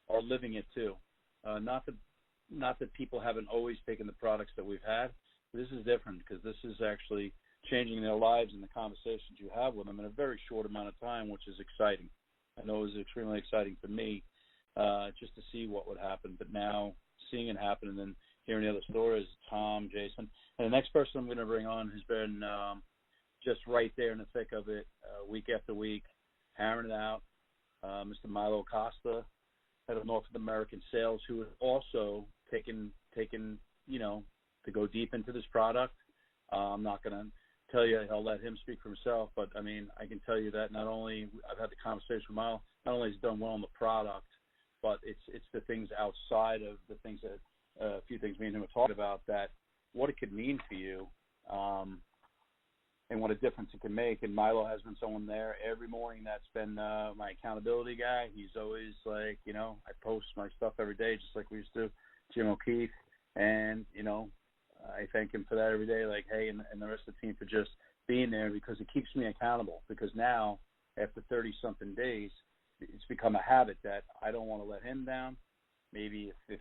are living it too. Not that people haven't always taken the products that we've had. This is different because this is actually changing their lives and the conversations you have with them in a very short amount of time, which is exciting. I know it was extremely exciting for me just to see what would happen, but now seeing it happen and then hearing the other stories, Tom, Jason. And the next person I'm going to bring on has been just right there in the thick of it, week after week, hammering it out, Mr. Milo Costa, head of North American sales, who has also taken to go deep into this product. I'm not going to tell you, I'll let him speak for himself, but I mean, I can tell you that not only I've had the conversation with Milo, not only has he done well on the product, but it's the things outside of the things that a few things me and him have talked about, that what it could mean for you, and what a difference it can make. And Milo has been someone there every morning that's been my accountability guy. He's always like, I post my stuff every day, just like we used to, Jim O'Keefe, and I thank him for that every day, like, hey, and the rest of the team for just being there, because it keeps me accountable. Because now, after 30-something days, it's become a habit that I don't want to let him down. Maybe if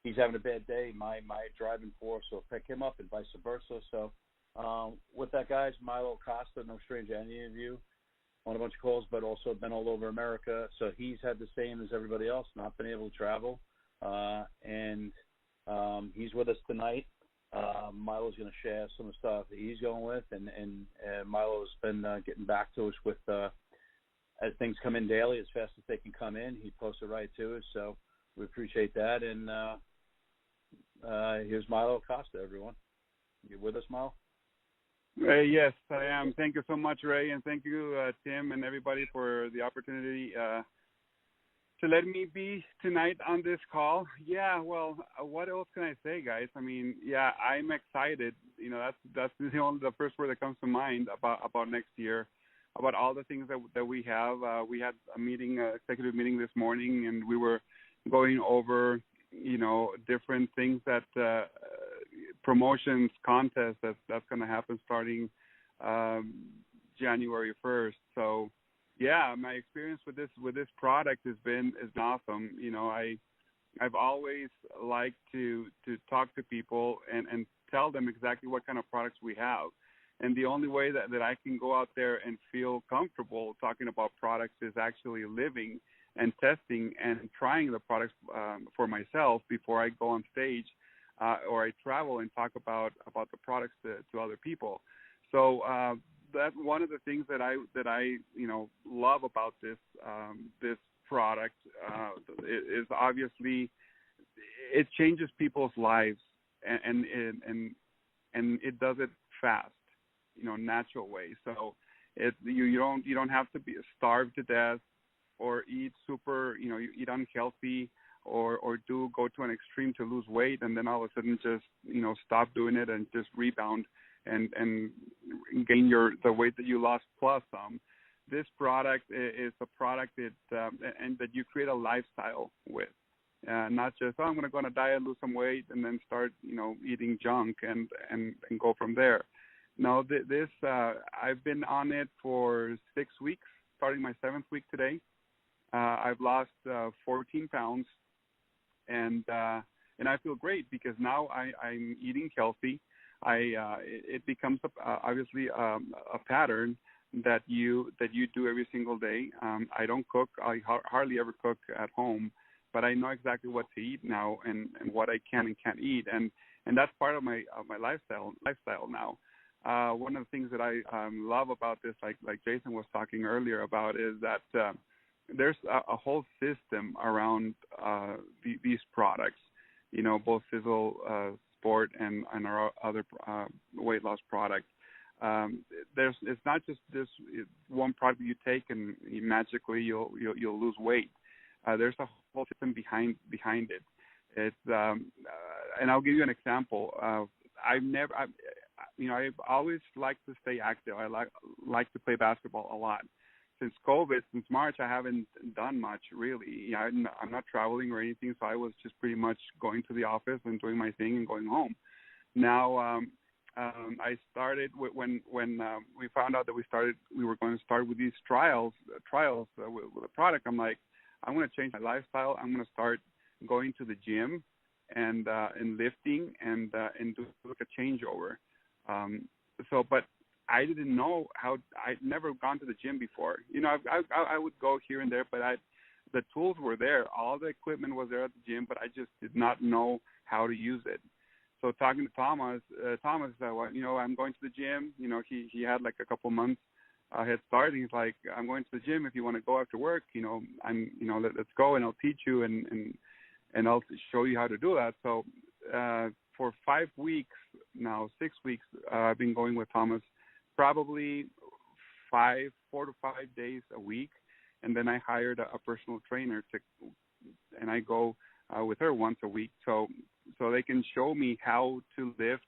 he's having a bad day, my driving force will pick him up, and vice versa. So with that, guys, Milo Costa, no stranger to any of you, on a bunch of calls, but also been all over America. So he's had the same as everybody else, not been able to travel. And he's with us tonight. Milo's going to share some of the stuff that he's going with, and Milo's been getting back to us with as things come in daily, as fast as they can come in. He posts it right to us, so we appreciate that. And here's Milo Costa, everyone. You with us, Milo? Yes, I am. Thank you so much, Ray, and thank you, Tim, and everybody for the opportunity to let me be tonight on this call. Yeah, well, what else can I say, guys? I mean, yeah, I'm excited. That's the first word that comes to mind about next year, about all the things that we have. We had a meeting, executive meeting this morning, and we were going over, different things that promotions, contests that's going to happen starting January 1st. So, yeah, my experience with this product is awesome. I've always liked to talk to people and tell them exactly what kind of products we have. And the only way that I can go out there and feel comfortable talking about products is actually living and testing and trying the products for myself before I go on stage or I travel and talk about the products to other people. So that's one of the things that I love about this product is obviously it changes people's lives and it does it fast, natural way. So you don't have to be starved to death or eat super, eat unhealthy or go to an extreme to lose weight and then all of a sudden just, stop doing it and just rebound and gain the weight that you lost plus some. This product is a product and that you create a lifestyle with. Not just, I'm going to go on a diet, lose some weight, and then start, eating junk and go from there. No, this I've been on it for 6 weeks, starting my 7th week today. I've lost 14 pounds, and I feel great because now I'm eating healthy. It becomes obviously a pattern that you do every single day. I don't cook. I hardly ever cook at home, but I know exactly what to eat now and what I can and can't eat, and that's part of my lifestyle now. One of the things that I love about this, like Jason was talking earlier about, is that there's a whole system around these products. Both Sisel Sport and our other weight loss products. It's not just this one product you take and magically you'll lose weight. There's a whole system behind it. It's and I'll give you an example. I've always liked to stay active. I like to play basketball a lot. Since COVID, since March, I haven't done much really. I'm not traveling or anything, so I was just pretty much going to the office and doing my thing and going home. Now, I started when we found out that we were going to start with these trials with the product. I'm like, I'm going to change my lifestyle. I'm going to start going to the gym and lifting and do a changeover. But I didn't know how. I'd never gone to the gym before. I would go here and there, but the tools were there. All the equipment was there at the gym, but I just did not know how to use it. So talking to Thomas said, I'm going to the gym. He had like a couple months head start. And he's like, I'm going to the gym. If you want to go after work, let's go and I'll teach you and I'll show you how to do that. So for 5 weeks now, 6 weeks, I've been going with Thomas, probably 4 to 5 days a week, and then I hired a personal trainer and I go with her once a week, so they can show me how to lift,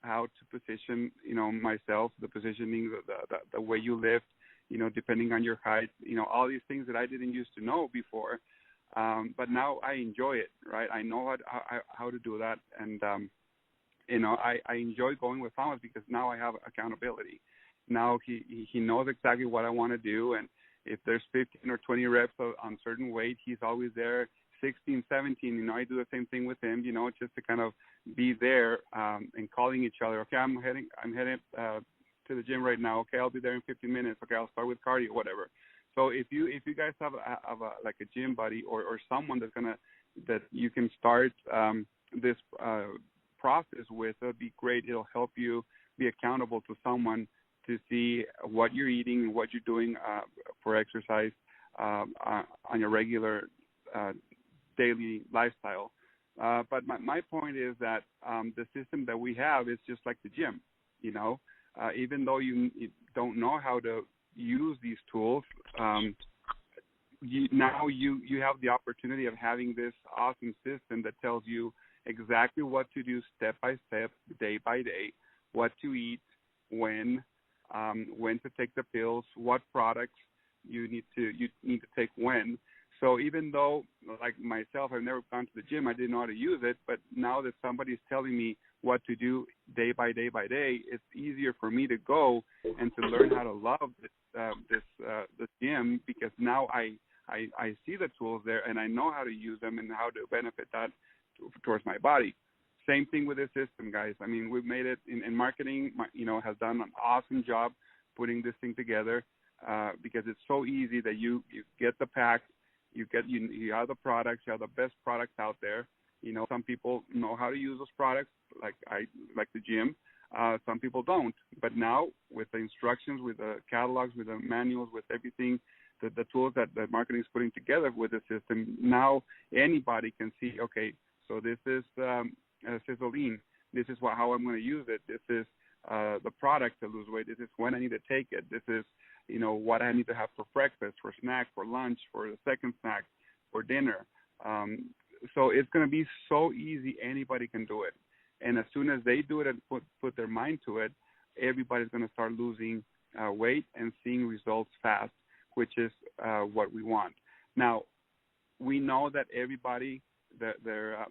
how to position, myself, the positioning, the way you lift, depending on your height, all these things that I didn't used to know before, but now I enjoy it, right? I know how to do that, and I enjoy going with Thomas because now I have accountability. Now he knows exactly what I want to do, and if there's 15 or 20 reps on certain weight, he's always there. 16, 17, I do the same thing with him, just to kind of be there and calling each other. Okay, I'm heading to the gym right now. Okay, I'll be there in 15 minutes. Okay, I'll start with cardio, whatever. So if you guys have a gym buddy or someone that you can start this process with, that'd be great. It'll help you be accountable to someone to see what you're eating and what you're doing for exercise on your regular daily lifestyle. But my point is that the system that we have is just like the gym. Even though you don't know how to use these tools, now you have the opportunity of having this awesome system that tells you exactly what to do step by step, day by day, what to eat, when to take the pills, what products you need to take when. So even though, like myself, I've never gone to the gym, I didn't know how to use it, but now that somebody's telling me what to do day by day by day, it's easier for me to go and to learn how to love this gym, because now I see the tools there and I know how to use them and how to benefit that towards my body. Same thing with this system, guys. I mean, we've made it in marketing, has done an awesome job putting this thing together because it's so easy that you get the pack, You have the products, you have the best products out there. Some people know how to use those products, like the gym. Some people don't. But now with the instructions, with the catalogs, with the manuals, with everything, the tools that marketing is putting together with the system, now anybody can see, okay, so this is Siseline. This is how I'm going to use it. This is the product to lose weight. This is when I need to take it. This is, what I need to have for breakfast, for snack, for lunch, for the second snack, for dinner. So it's going to be so easy. Anybody can do it. And as soon as they do it and put their mind to it, everybody's going to start losing weight and seeing results fast, which is what we want. Now, we know that everybody, their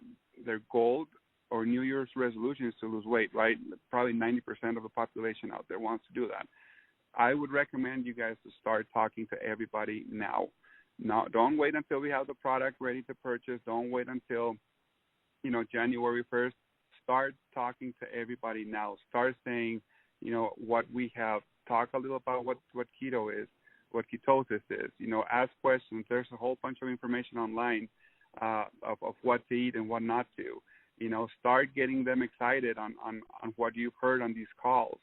goal or New Year's resolution is to lose weight, right? Probably 90% of the population out there wants to do that. I would recommend you guys to start talking to everybody now. Don't wait until we have the product ready to purchase. Don't wait until, January 1st. Start talking to everybody now. Start saying, what we have. Talk a little about what keto is, what ketosis is. Ask questions. There's a whole bunch of information online of what to eat and what not to. Start getting them excited on what you've heard on these calls,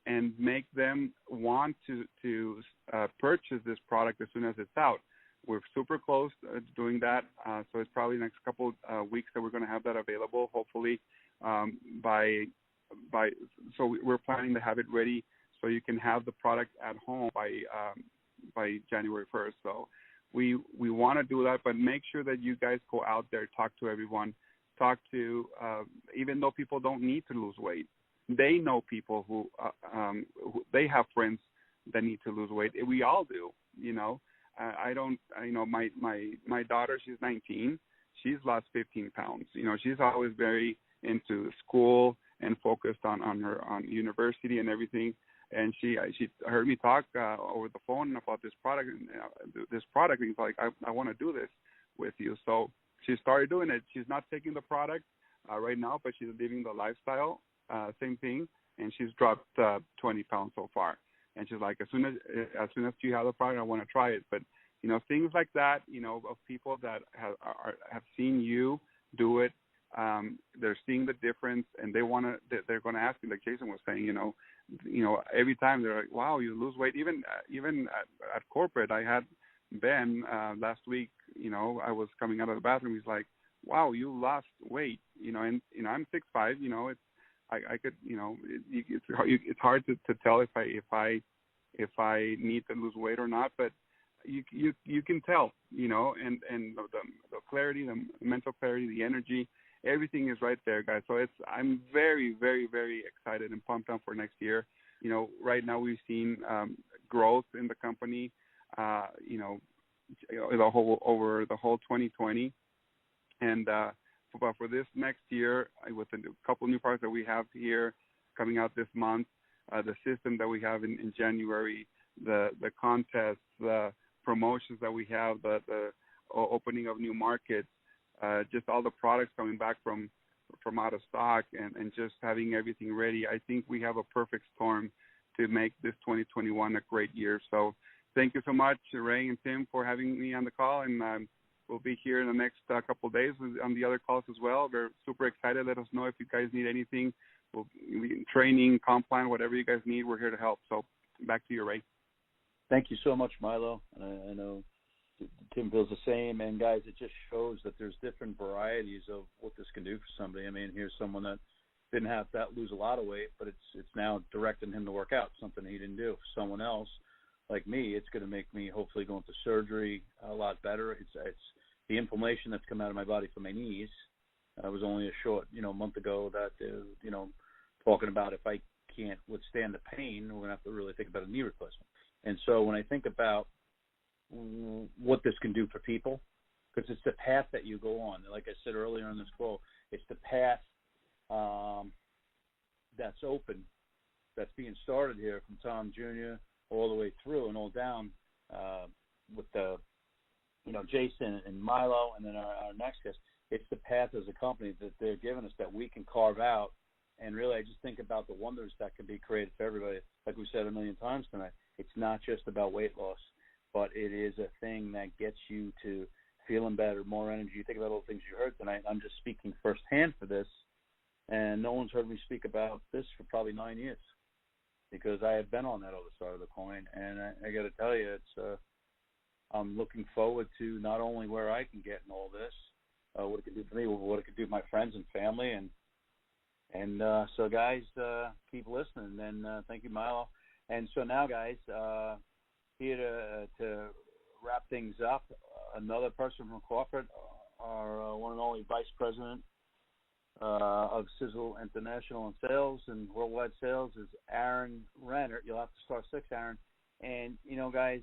and make them want to purchase this product as soon as it's out. We're super close to doing that, so it's probably the next couple weeks that we're going to have that available. Hopefully, so we're planning to have it ready so you can have the product at home by January 1st. So we want to do that, but make sure that you guys go out there, talk to everyone, even though people don't need to lose weight. They know people who they have friends that need to lose weight. We all do, I don't, my daughter, she's 19. She's lost 15 pounds. She's always very into school and focused on university and everything. And she heard me talk over the phone about this product. And he's like, I want to do this with you. So she started doing it. She's not taking the product right now, but she's living the lifestyle. Same thing, and she's dropped 20 pounds so far. And she's like, as soon as you have the product, I want to try it. But things like that, of people that have seen you do it, they're seeing the difference, and they're going to ask you, like Jason was saying, every time they're like, wow, you lose weight. Even at corporate, I had Ben last week. I was coming out of the bathroom. He's like, wow, you lost weight. And I'm 6'5". It's I could, it's hard to tell if I need to lose weight or not, but you can tell, and the clarity, the mental clarity, the energy, everything is right there, guys. So I'm very, very, very excited and pumped up for next year. Right now we've seen growth in the company, over the whole 2020, and but for this next year, with a couple new products that we have here coming out this month, the system that we have in January, the contests, the promotions that we have, the opening of new markets, just all the products coming back from out of stock, and just having everything ready, I think we have a perfect storm to make this 2021 a great year. So thank you so much, Ray and Tim, for having me on the call, and we'll be here in the next couple of days on the other calls as well. We're super excited. Let us know if you guys need anything. Training, comp plan, whatever you guys need, we're here to help. So back to you, Ray. Thank you so much, Milo. And I know Tim feels the same. And, guys, it just shows that there's different varieties of what this can do for somebody. I mean, here's someone that didn't have to lose a lot of weight, but it's now directing him to work out, something he didn't do. For someone else, like me, it's going to make me hopefully go into surgery a lot better. It's the inflammation that's come out of my body from my knees. I was only a short, month ago that, talking about if I can't withstand the pain, we're going to have to really think about a knee replacement. And so when I think about what this can do for people, because it's the path that you go on. Like I said earlier in this call, it's the path that's open, that's being started here from Tom Jr. all the way through and all down with the, Jason and Milo, and then our next guest. It's the path as a company that they're giving us that we can carve out. And really, I just think about the wonders that can be created for everybody. Like we said a million times tonight, it's not just about weight loss. but it is a thing that gets you to feeling better, more energy. You think about all the things you heard tonight. I'm just speaking firsthand for this, and no one's heard me speak about this for probably 9 years because I have been on that other side of the coin, and I got to tell you, it's I'm looking forward to not only where I can get in all this, what it can do for me, but what it can do for my friends and family, and so guys, keep listening, and thank you, Milo. And so now, guys, here to wrap things up, another person from corporate, our one and only Vice President of Sisel International and Sales and Worldwide Sales is Aaron Renner. You'll have to start 6, Aaron. And, guys,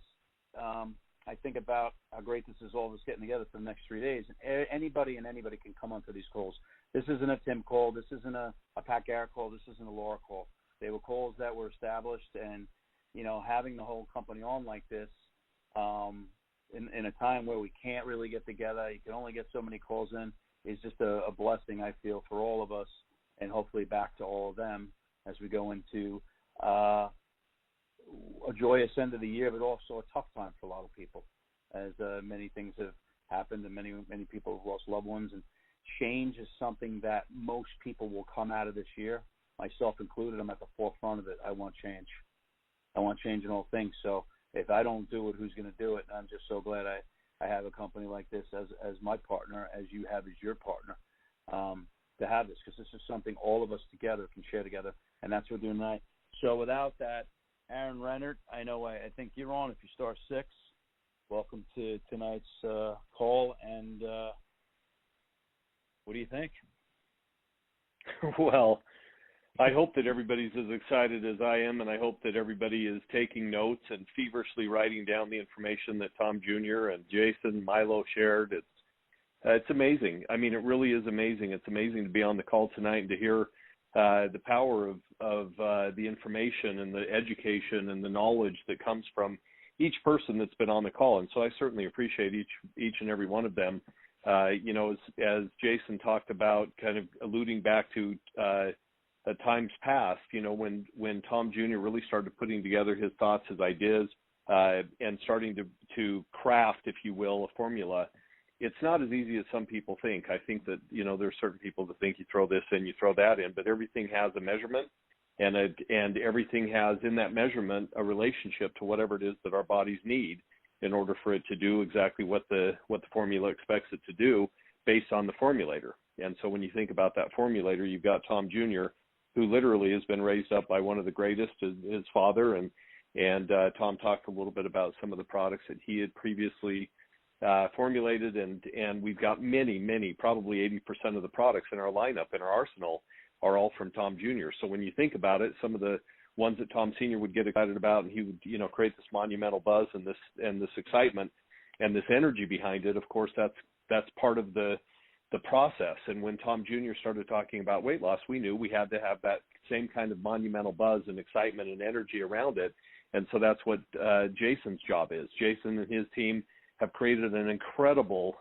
I think about how great this is, all of us getting together for the next 3 days. Anybody can come onto these calls. This isn't a Tim call. This isn't a Pat Garrett call. This isn't a Laura call. They were calls that were established, and, having the whole company on like this in a time where we can't really get together, you can only get so many calls in, is just a blessing, I feel, for all of us, and hopefully back to all of them as we go into a joyous end of the year, but also a tough time for a lot of people, as many things have happened and many people have lost loved ones. And change is something that most people will come out of this year, myself included. I'm at the forefront of it. I want change. I want change in all things. So if I don't do it, who's going to do it? And I'm just so glad I have a company like this as my partner, as you have as your partner, to have this, because this is something all of us together can share together, and that's what we're doing tonight. So without that, Aaron Rennert, I think you're on. If you start 6, welcome to tonight's call, and what do you think? Well, I hope that everybody's as excited as I am, and I hope that everybody is taking notes and feverishly writing down the information that Tom Jr. and Jason, Milo shared. It's amazing. I mean, it really is amazing. It's amazing to be on the call tonight and to hear the power of the information and the education and the knowledge that comes from each person that's been on the call. And so I certainly appreciate each and every one of them. As Jason talked about, kind of alluding back to times past, when Tom Jr. really started putting together his thoughts, his ideas, and starting to craft, if you will, a formula. It's not as easy as some people think. I think that, there's certain people that think you throw this in, you throw that in, but everything has a measurement, and everything has in that measurement a relationship to whatever it is that our bodies need in order for it to do exactly what the formula expects it to do based on the formulator. And so when you think about that formulator, you've got Tom Jr., who literally has been raised up by one of the greatest, his father, and Tom talked a little bit about some of the products that he had previously formulated, and we've got many, probably 80% of the products in our lineup, in our arsenal, are all from Tom Jr. So when you think about it, some of the ones that Tom Sr. would get excited about, and he would, create this monumental buzz and this excitement and this energy behind it. Of course, that's part of the process. And when Tom Jr. started talking about weight loss, we knew we had to have that same kind of monumental buzz and excitement and energy around it. And so that's what Jason's job is. Jason and his team have created an incredible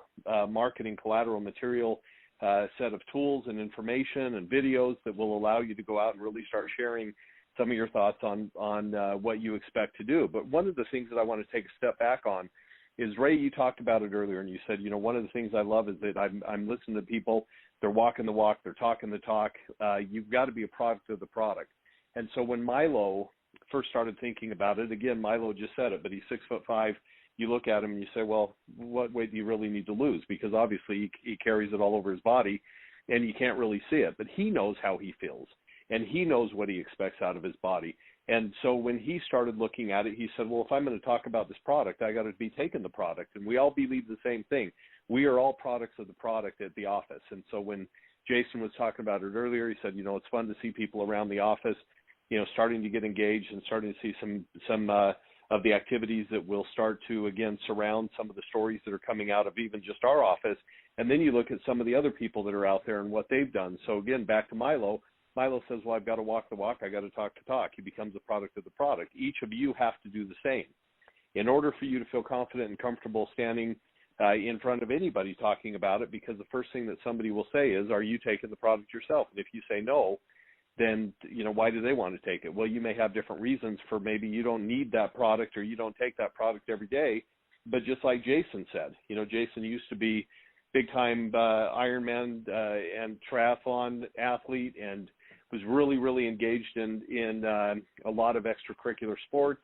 marketing collateral material set of tools and information and videos that will allow you to go out and really start sharing some of your thoughts on what you expect to do. But one of the things that I want to take a step back on is, Ray, you talked about it earlier, and you said, one of the things I love is that I'm listening to people, they're walking the walk, they're talking the talk. You've got to be a product of the product. And so when Milo first started thinking about it, again, Milo just said it, but he's 6'5". You look at him and you say, well, what weight do you really need to lose? Because obviously he carries it all over his body, and you can't really see it. But he knows how he feels, and he knows what he expects out of his body. And so when he started looking at it, he said, well, if I'm going to talk about this product, I got to be taking the product. And we all believe the same thing. We are all products of the product at the office. And so when Jason was talking about it earlier, he said, it's fun to see people around the office, starting to get engaged and starting to see some of the activities that will start to, again, surround some of the stories that are coming out of even just our office. And then you look at some of the other people that are out there and what they've done. So again, back to Milo. Milo says, well, I've got to walk the walk. I got to talk the talk. He becomes a product of the product. Each of you have to do the same. In order for you to feel confident and comfortable standing in front of anybody talking about it, because the first thing that somebody will say is, are you taking the product yourself? And if you say no, then, why do they want to take it? Well, you may have different reasons for maybe you don't need that product or you don't take that product every day. But just like Jason said, Jason used to be big-time Ironman and triathlon athlete and was really, really engaged in a lot of extracurricular sports.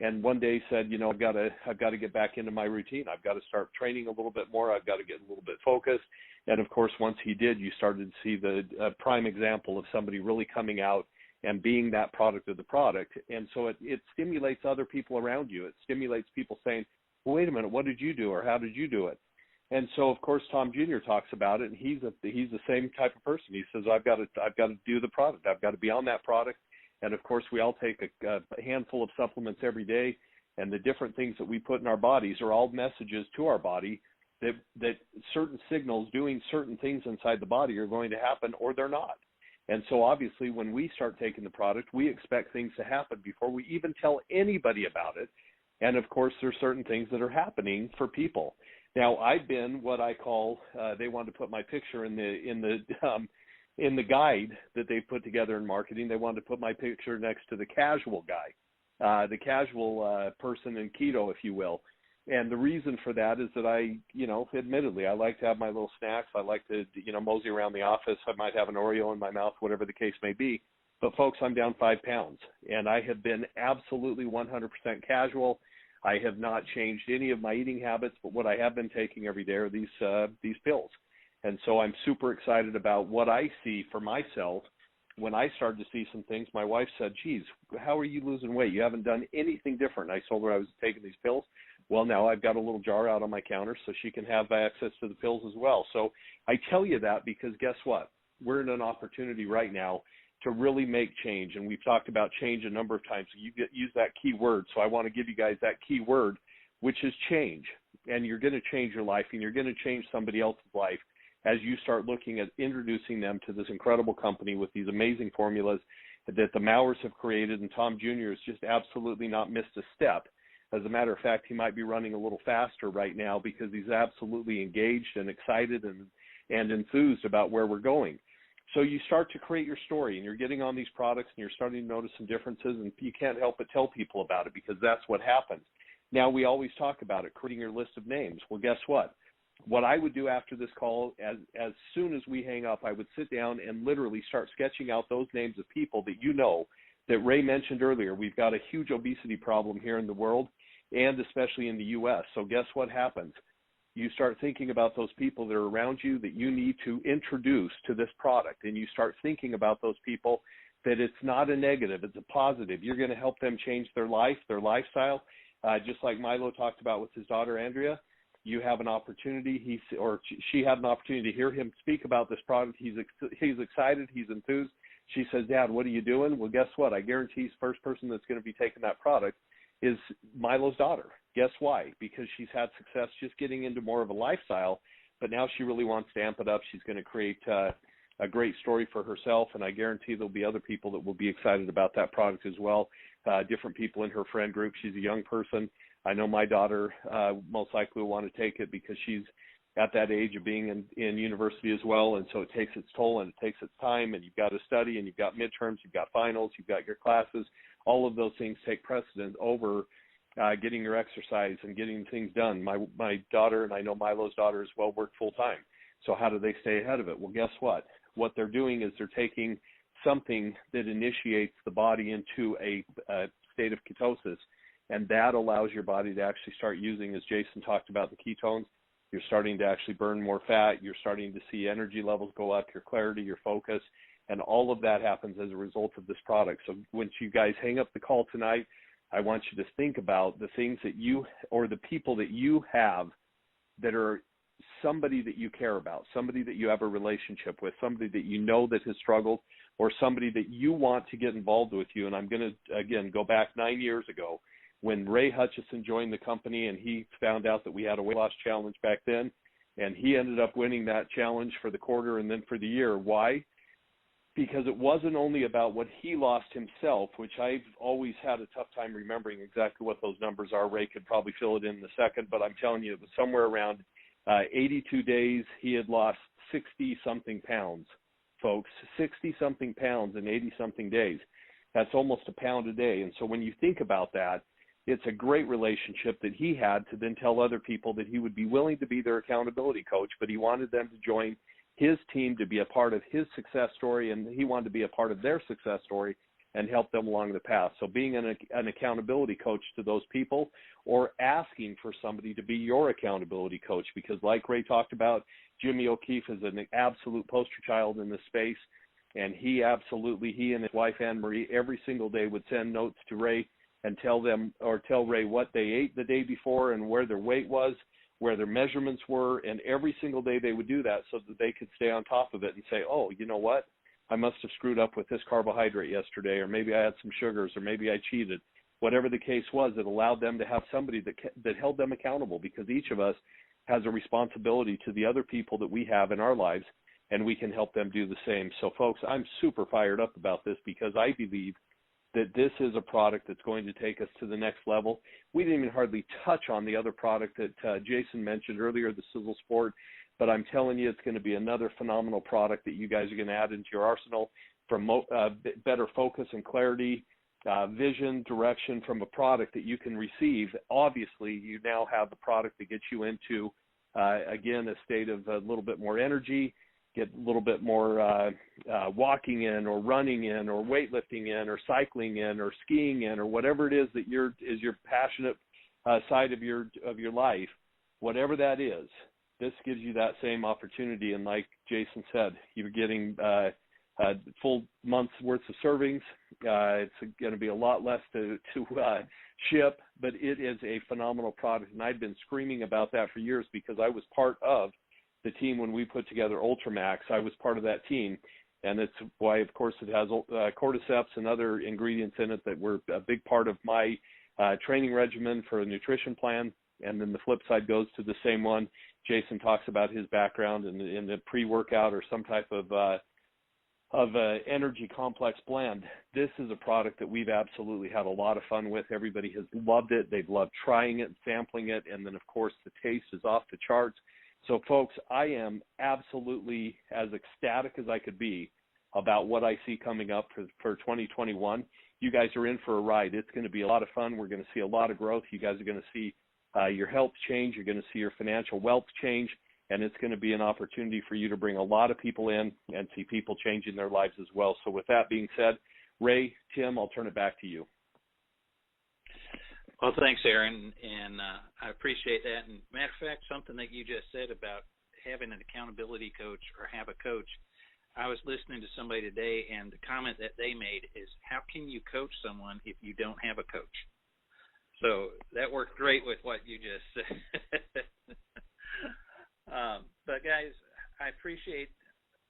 And one day said, I've got to get back into my routine. I've got to start training a little bit more. I've got to get a little bit focused. And of course, once he did, you started to see the prime example of somebody really coming out and being that product of the product. And so it stimulates other people around you. It stimulates people saying, well, wait a minute, what did you do, or how did you do it? And so, of course, Tom Jr. talks about it, and he's the same type of person. He says, I've got to do the product. I've got to be on that product. And of course, we all take a handful of supplements every day, and the different things that we put in our bodies are all messages to our body that certain signals doing certain things inside the body are going to happen, or they're not. And so obviously, when we start taking the product, we expect things to happen before we even tell anybody about it. And of course, there's certain things that are happening for people. Now, I've been what I call they wanted to put my picture in the guide that they put together in marketing. They wanted to put my picture next to the casual guy, the casual person in keto, if you will. And the reason for that is that admittedly, I like to have my little snacks. I like to, mosey around the office. I might have an Oreo in my mouth, whatever the case may be. But folks, I'm down 5 pounds, and I have been absolutely 100% casual. I have not changed any of my eating habits, but what I have been taking every day are these pills. And so I'm super excited about what I see for myself. When I started to see some things, my wife said, geez, how are you losing weight? You haven't done anything different. And I told her I was taking these pills. Well, now I've got a little jar out on my counter so she can have access to the pills as well. So I tell you that because guess what? We're in an opportunity right now to really make change. And we've talked about change a number of times. You use that key word. So I want to give you guys that key word, which is change. And you're going to change your life, and you're going to change somebody else's life as you start looking at introducing them to this incredible company with these amazing formulas that the Mowers have created. And Tom Jr. has just absolutely not missed a step. As a matter of fact, he might be running a little faster right now because he's absolutely engaged and excited and enthused about where we're going. So you start to create your story, and you're getting on these products, and you're starting to notice some differences, and you can't help but tell people about it because that's what happens. Now, we always talk about it, creating your list of names. Well, guess what? What I would do after this call, as soon as we hang up, I would sit down and literally start sketching out those names of people that Ray mentioned earlier. We've got a huge obesity problem here in the world, and especially in the U.S. So guess what happens? You start thinking about those people that are around you that you need to introduce to this product, and you start thinking about those people that it's not a negative, it's a positive. You're going to help them change their life, their lifestyle, just like Milo talked about with his daughter, Andrea. You have an opportunity, she had an opportunity to hear him speak about this product. He's excited, he's enthused. She says, Dad, what are you doing? Well, guess what? I guarantee the first person that's going to be taking that product is Milo's daughter. Guess why? Because she's had success just getting into more of a lifestyle, but now she really wants to amp it up. She's going to create a great story for herself, and I guarantee there'll be other people that will be excited about that product as well, different people in her friend group. She's a young person. I know my daughter most likely will want to take it because she's at that age of being in university as well, and so it takes its toll and it takes its time, and you've got to study, and you've got midterms, you've got finals, you've got your classes. All of those things take precedent over getting your exercise and getting things done. My daughter, and I know Milo's daughter as well, work full-time. So how do they stay ahead of it? Well, guess what? What they're doing is they're taking something that initiates the body into a state of ketosis, and that allows your body to actually start using, as Jason talked about, the ketones. You're starting to actually burn more fat. You're starting to see energy levels go up, your clarity, your focus, and all of that happens as a result of this product. So once you guys hang up the call tonight, I want you to think about the things that you or the people that you have that are somebody that you care about, somebody that you have a relationship with, somebody that you know that has struggled, or somebody that you want to get involved with you. And I'm going to, again, go back 9 years ago when Ray Hutchison joined the company, and he found out that we had a weight loss challenge back then, and he ended up winning that challenge for the quarter and then for the year. Why? Because it wasn't only about what he lost himself, which I've always had a tough time remembering exactly what those numbers are. Ray could probably fill it in a second, but I'm telling you, it was somewhere around 82 days. He had lost 60-something pounds folks, 60-something pounds in 80-something days. That's almost a pound a day. And so when you think about that, it's a great relationship that he had to then tell other people that he would be willing to be their accountability coach, but he wanted them to join his team to be a part of his success story, and he wanted to be a part of their success story and help them along the path. So being an accountability coach to those people, or asking for somebody to be your accountability coach, because like Ray talked about, Jimmy O'Keefe is an absolute poster child in this space, and he and his wife Anne Marie every single day would send notes to Ray and tell Ray what they ate the day before and where their weight was, where their measurements were, and every single day they would do that so that they could stay on top of it and say, oh, you know what? I must have screwed up with this carbohydrate yesterday, or maybe I had some sugars, or maybe I cheated. Whatever the case was, it allowed them to have somebody that held them accountable, because each of us has a responsibility to the other people that we have in our lives, and we can help them do the same. So, folks, I'm super fired up about this, because I believe that this is a product that's going to take us to the next level. We didn't even hardly touch on the other product that Jason mentioned earlier, the Sisel Sport, but I'm telling you, it's going to be another phenomenal product that you guys are going to add into your arsenal for better focus and clarity, vision, direction from a product that you can receive. Obviously, you now have the product that gets you into, again, a state of a little bit more energy, get a little bit more walking in, or running in, or weightlifting in, or cycling in, or skiing in, or whatever it is that is your passionate side of your life. Whatever that is, this gives you that same opportunity. And like Jason said, you're getting full month's worth of servings. It's going to be a lot less to ship, but it is a phenomenal product. And I've been screaming about that for years, because I was part of the team when we put together Ultramax. I was part of that team, and it's why, of course, it has cordyceps and other ingredients in it that were a big part of my training regimen for a nutrition plan. And then the flip side goes to the same one. Jason talks about his background in the pre-workout or some type of energy complex blend. This is a product that we've absolutely had a lot of fun with. Everybody has loved it. They've loved trying it, sampling it, and then, of course, the taste is off the charts. So, folks, I am absolutely as ecstatic as I could be about what I see coming up for 2021. You guys are in for a ride. It's going to be a lot of fun. We're going to see a lot of growth. You guys are going to see your health change. You're going to see your financial wealth change, and it's going to be an opportunity for you to bring a lot of people in and see people changing their lives as well. So with that being said, Ray, Tim, I'll turn it back to you. Well, thanks, Aaron, and I appreciate that. And matter of fact, something that you just said about having an accountability coach or have a coach, I was listening to somebody today, and the comment that they made is, how can you coach someone if you don't have a coach? So that worked great with what you just said. But, guys, I appreciate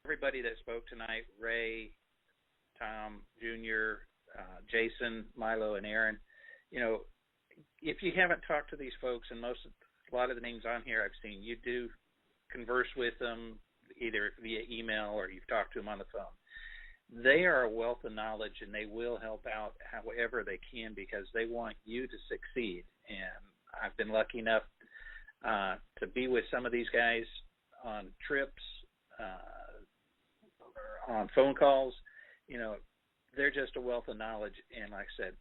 everybody that spoke tonight, Ray, Tom, Junior, Jason, Milo, and Aaron. You know, if you haven't talked to these folks, and a lot of the names on here I've seen, you do converse with them either via email or you've talked to them on the phone. They are a wealth of knowledge, and they will help out however they can, because they want you to succeed. And I've been lucky enough to be with some of these guys on trips, on phone calls. You know, they're just a wealth of knowledge, and like I said,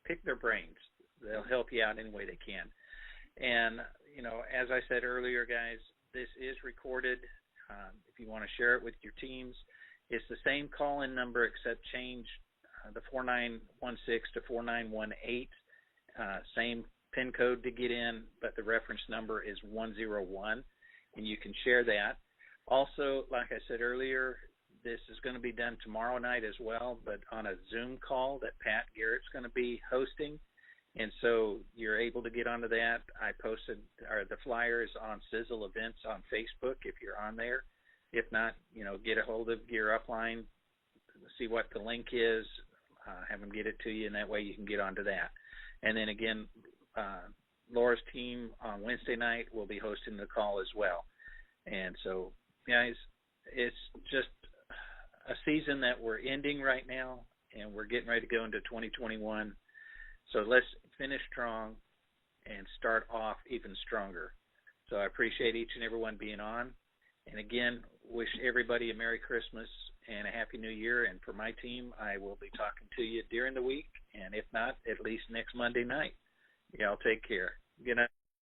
pick their brains. They'll help you out any way they can. And, you know, as I said earlier, guys, this is recorded. If you want to share it with your teams, it's the same call-in number except change the 4916 to 4918. Same PIN code to get in, but the reference number is 101, and you can share that. Also, like I said earlier, this is going to be done tomorrow night as well, but on a Zoom call that Pat Garrett's going to be hosting. And so you're able to get onto that. I posted the flyers on Sisel Events on Facebook if you're on there. If not, you know, get a hold of Gear Upline, see what the link is, have them get it to you, and that way you can get onto that. And then again, Laura's team on Wednesday night will be hosting the call as well. And so, guys, it's just a season that we're ending right now, and we're getting ready to go into 2021. So let's finish strong and start off even stronger. So I appreciate each and every one being on. And again, wish everybody a Merry Christmas and a Happy New Year. And for my team, I will be talking to you during the week, and if not, at least next Monday night. Y'all take care. Good night.